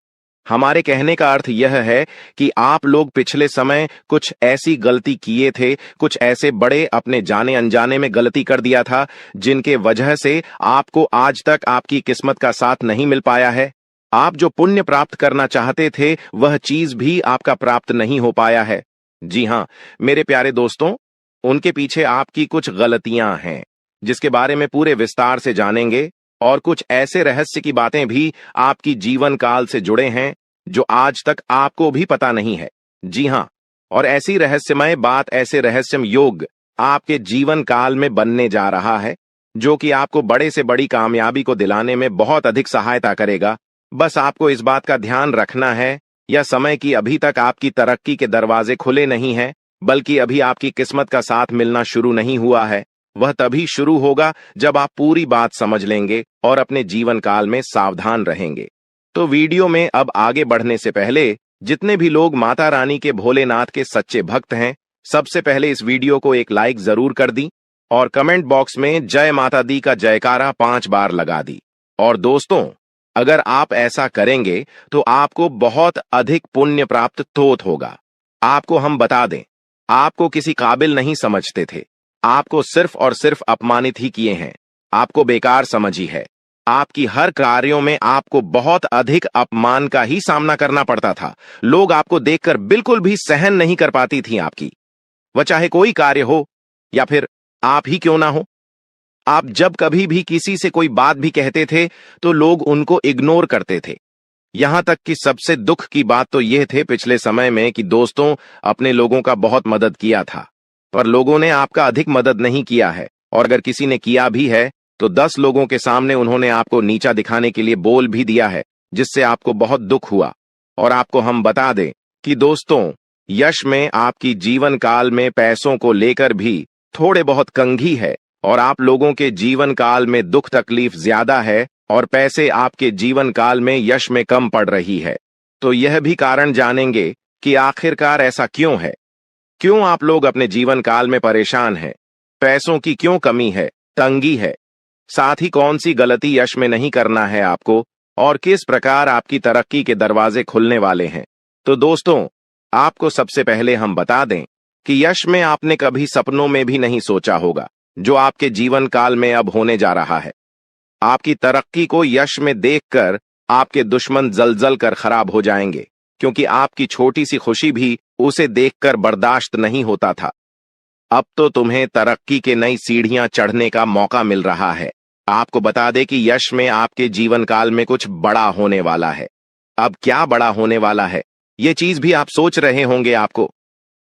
हमारे कहने का अर्थ यह है कि आप लोग पिछले समय कुछ ऐसी गलती किए थे, कुछ ऐसे बड़े अपने जाने अनजाने में गलती कर दिया था जिनके वजह से आपको आज तक आपकी किस्मत का साथ नहीं मिल पाया है। आप जो पुण्य प्राप्त करना चाहते थे वह चीज भी आपका प्राप्त नहीं हो पाया है। जी हां मेरे प्यारे दोस्तों, उनके पीछे आपकी कुछ गलतियां हैं जिसके बारे में पूरे विस्तार से जानेंगे, और कुछ ऐसे रहस्य की बातें भी आपकी जीवन काल से जुड़े हैं जो आज तक आपको भी पता नहीं है। जी हां, और ऐसी रहस्यमय बात, ऐसे रहस्यम योग आपके जीवन काल में बनने जा रहा है, जो कि आपको बड़े से बड़ी कामयाबी को दिलाने में बहुत अधिक सहायता करेगा। बस आपको इस बात का ध्यान रखना है, यह समय की अभी तक आपकी तरक्की के दरवाजे खुले नहीं हैं, बल्कि अभी आपकी किस्मत का साथ मिलना शुरू नहीं हुआ है। वह तभी शुरू होगा जब आप पूरी बात समझ लेंगे और अपने जीवन काल में सावधान रहेंगे। तो वीडियो में अब आगे बढ़ने से पहले जितने भी लोग माता रानी के भोलेनाथ के सच्चे भक्त हैं, सबसे पहले इस वीडियो को एक लाइक जरूर कर दी और कमेंट बॉक्स में जय माता दी का जयकारा 5 बार लगा दी। और दोस्तों, अगर आप ऐसा करेंगे तो आपको बहुत अधिक पुण्य प्राप्त तोत होगा। आपको हम बता दें, आपको किसी काबिल नहीं समझते थे, आपको सिर्फ और सिर्फ अपमानित ही किए हैं, आपको बेकार समझी है। आपकी हर कार्यों में आपको बहुत अधिक अपमान का ही सामना करना पड़ता था। लोग आपको देखकर बिल्कुल भी सहन नहीं कर पाती थी आपकी, वह चाहे कोई कार्य हो या फिर आप ही क्यों ना हो। आप जब कभी भी किसी से कोई बात भी कहते थे तो लोग उनको इग्नोर करते थे। यहां तक कि सबसे दुख की बात तो यह थे पिछले समय में कि दोस्तों अपने लोगों का बहुत मदद किया था, पर लोगों ने आपका अधिक मदद नहीं किया है, और अगर किसी ने किया भी है तो 10 लोगों के सामने उन्होंने आपको नीचा दिखाने के लिए बोल भी दिया है, जिससे आपको बहुत दुख हुआ। और आपको हम बता दें कि दोस्तों, यश में आपकी जीवन काल में पैसों को लेकर भी थोड़े बहुत कंघी है, और आप लोगों के जीवन काल में दुख तकलीफ ज्यादा है और पैसे आपके जीवन काल में यश में कम पड़ रही है। तो यह भी कारण जानेंगे कि आखिरकार ऐसा क्यों है, क्यों आप लोग अपने जीवन काल में परेशान हैं, पैसों की क्यों कमी है, तंगी है, साथ ही कौन सी गलती यश में नहीं करना है आपको, और किस प्रकार आपकी तरक्की के दरवाजे खुलने वाले हैं। तो दोस्तों, आपको सबसे पहले हम बता दें कि यश में आपने कभी सपनों में भी नहीं सोचा होगा जो आपके जीवन काल में अब होने जा रहा है। आपकी तरक्की को यश में देखकर आपके दुश्मन जल-जल कर खराब हो जाएंगे, क्योंकि आपकी छोटी सी खुशी भी उसे देखकर बर्दाश्त नहीं होता था। अब तो तुम्हें तरक्की के नई सीढ़ियां चढ़ने का मौका मिल रहा है। आपको बता दें कि यश में आपके जीवन काल में कुछ बड़ा होने वाला है। अब क्या बड़ा होने वाला है, ये चीज भी आप सोच रहे होंगे। आपको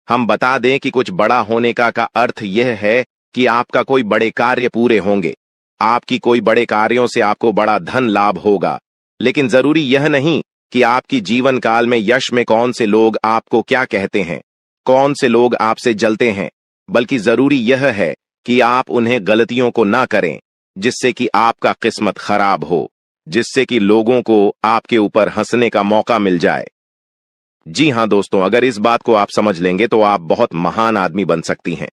हम बता दें कि कुछ बड़ा होने का अर्थ यह है कि आपका कोई बड़े कार्य पूरे होंगे, आपकी कोई बड़े कार्यों से आपको बड़ा धन लाभ होगा। लेकिन जरूरी यह नहीं कि आपकी जीवन काल में यश में कौन से लोग आपको क्या कहते हैं, कौन से लोग आपसे जलते हैं, बल्कि जरूरी यह है कि आप उन्हें गलतियों को ना करें जिससे कि आपका किस्मत खराब हो, जिससे कि लोगों को आपके ऊपर हंसने का मौका मिल जाए। जी हां दोस्तों, अगर इस बात को आप समझ लेंगे तो आप बहुत महान आदमी बन सकती हैं।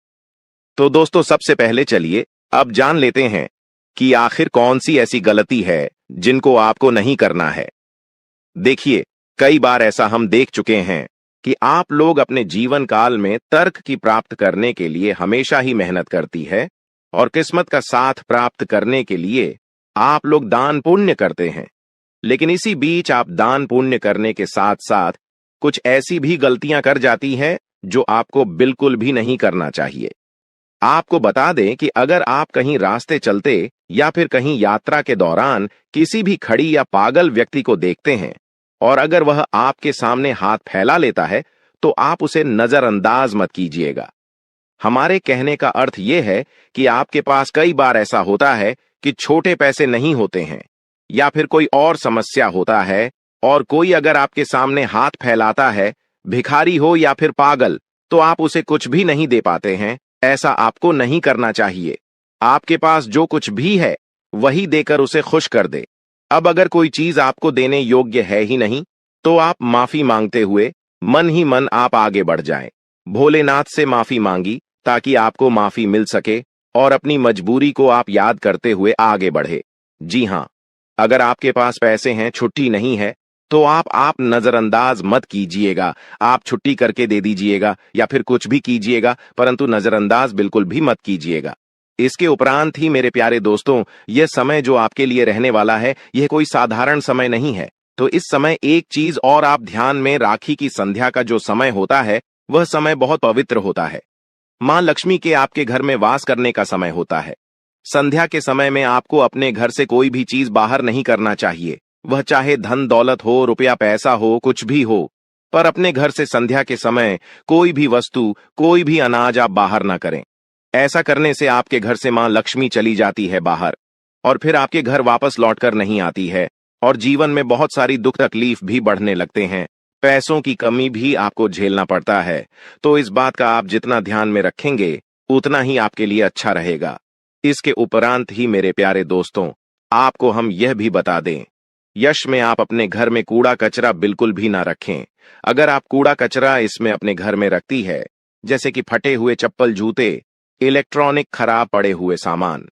तो दोस्तों, सबसे पहले चलिए अब जान लेते हैं कि आखिर कौन सी ऐसी गलती है जिनको आपको नहीं करना है। देखिए, कई बार ऐसा हम देख चुके हैं कि आप लोग अपने जीवन काल में तर्क की प्राप्त करने के लिए हमेशा ही मेहनत करती है, और किस्मत का साथ प्राप्त करने के लिए आप लोग दान पुण्य करते हैं। लेकिन इसी बीच आप दान पुण्य करने के साथ साथ कुछ ऐसी भी गलतियां कर जाती हैं जो आपको बिल्कुल भी नहीं करना चाहिए। आपको बता दें कि अगर आप कहीं रास्ते चलते या फिर कहीं यात्रा के दौरान किसी भी खड़ी या पागल व्यक्ति को देखते हैं, और अगर वह आपके सामने हाथ फैला लेता है, तो आप उसे नजरअंदाज मत कीजिएगा। हमारे कहने का अर्थ यह है कि आपके पास कई बार ऐसा होता है कि छोटे पैसे नहीं होते हैं, या फिर कोई और समस्या होता है, और कोई अगर आपके सामने हाथ फैलाता है, भिखारी हो या फिर पागल, तो आप उसे कुछ भी नहीं दे पाते हैं। ऐसा आपको नहीं करना चाहिए। आपके पास जो कुछ भी है वही देकर उसे खुश कर दे। अब अगर कोई चीज आपको देने योग्य है ही नहीं, तो आप माफी मांगते हुए मन ही मन आप आगे बढ़ जाएं। भोलेनाथ से माफी मांगी ताकि आपको माफी मिल सके, और अपनी मजबूरी को आप याद करते हुए आगे बढ़े। जी हां, अगर आपके पास पैसे हैं, छुट्टी नहीं है, तो आप नजरअंदाज मत कीजिएगा। आप छुट्टी करके दे दीजिएगा या फिर कुछ भी कीजिएगा, परंतु नजरअंदाज बिल्कुल भी मत कीजिएगा। इसके उपरांत ही मेरे प्यारे दोस्तों, यह समय जो आपके लिए रहने वाला है, यह कोई साधारण समय नहीं है। तो इस समय एक चीज और आप ध्यान में, राखी की संध्या का जो समय होता है, वह समय बहुत पवित्र होता है। मां लक्ष्मी के आपके घर में वास करने का समय होता है। संध्या के समय में आपको अपने घर से कोई भी चीज बाहर नहीं करना चाहिए, वह चाहे धन दौलत हो, रुपया पैसा हो, कुछ भी हो। पर अपने घर से संध्या के समय कोई भी वस्तु, कोई भी अनाज आप बाहर ना करें। ऐसा करने से आपके घर से मां लक्ष्मी चली जाती है बाहर और फिर आपके घर वापस लौटकर नहीं आती है और जीवन में बहुत सारी दुख तकलीफ भी बढ़ने लगते हैं। पैसों की कमी भी आपको झेलना पड़ता है। तो इस बात का आप जितना ध्यान में रखेंगे उतना ही आपके लिए अच्छा रहेगा। इसके उपरांत ही मेरे प्यारे दोस्तों, आपको हम यह भी बता दें, यश में आप अपने घर में कूड़ा कचरा बिल्कुल भी ना रखें। अगर आप कूड़ा कचरा इसमें अपने घर में रखती है, जैसे कि फटे हुए चप्पल, जूते, इलेक्ट्रॉनिक खराब पड़े हुए सामान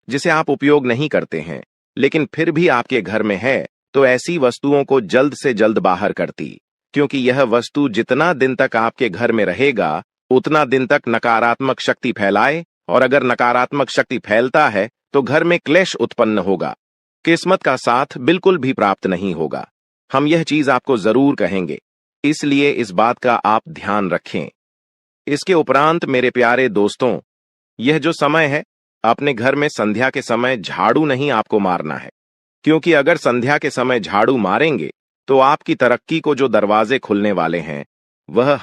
जिसे आप उपयोग नहीं करते हैं लेकिन फिर भी आपके घर में है, तो ऐसी वस्तुओं को जल्द से जल्द बाहर करती, क्योंकि यह वस्तु जितना दिन तक आपके घर में रहेगा उतना दिन तक नकारात्मक शक्ति फैलाए, और अगर नकारात्मक शक्ति फैलता है तो घर में क्लेश उत्पन्न होगा, किस्मत का साथ बिल्कुल भी प्राप्त नहीं होगा। हम यह चीज आपको जरूर कहेंगे, इसलिए इस बात का आप ध्यान रखें। इसके उपरांत मेरे प्यारे दोस्तों, यह जो समय है, अपने घर में संध्या के समय झाड़ू नहीं आपको मारना है, क्योंकि अगर संध्या के समय झाड़ू मारेंगे तो आपकी तरक्की को जो दरवाजे खुलने वाले हैं वह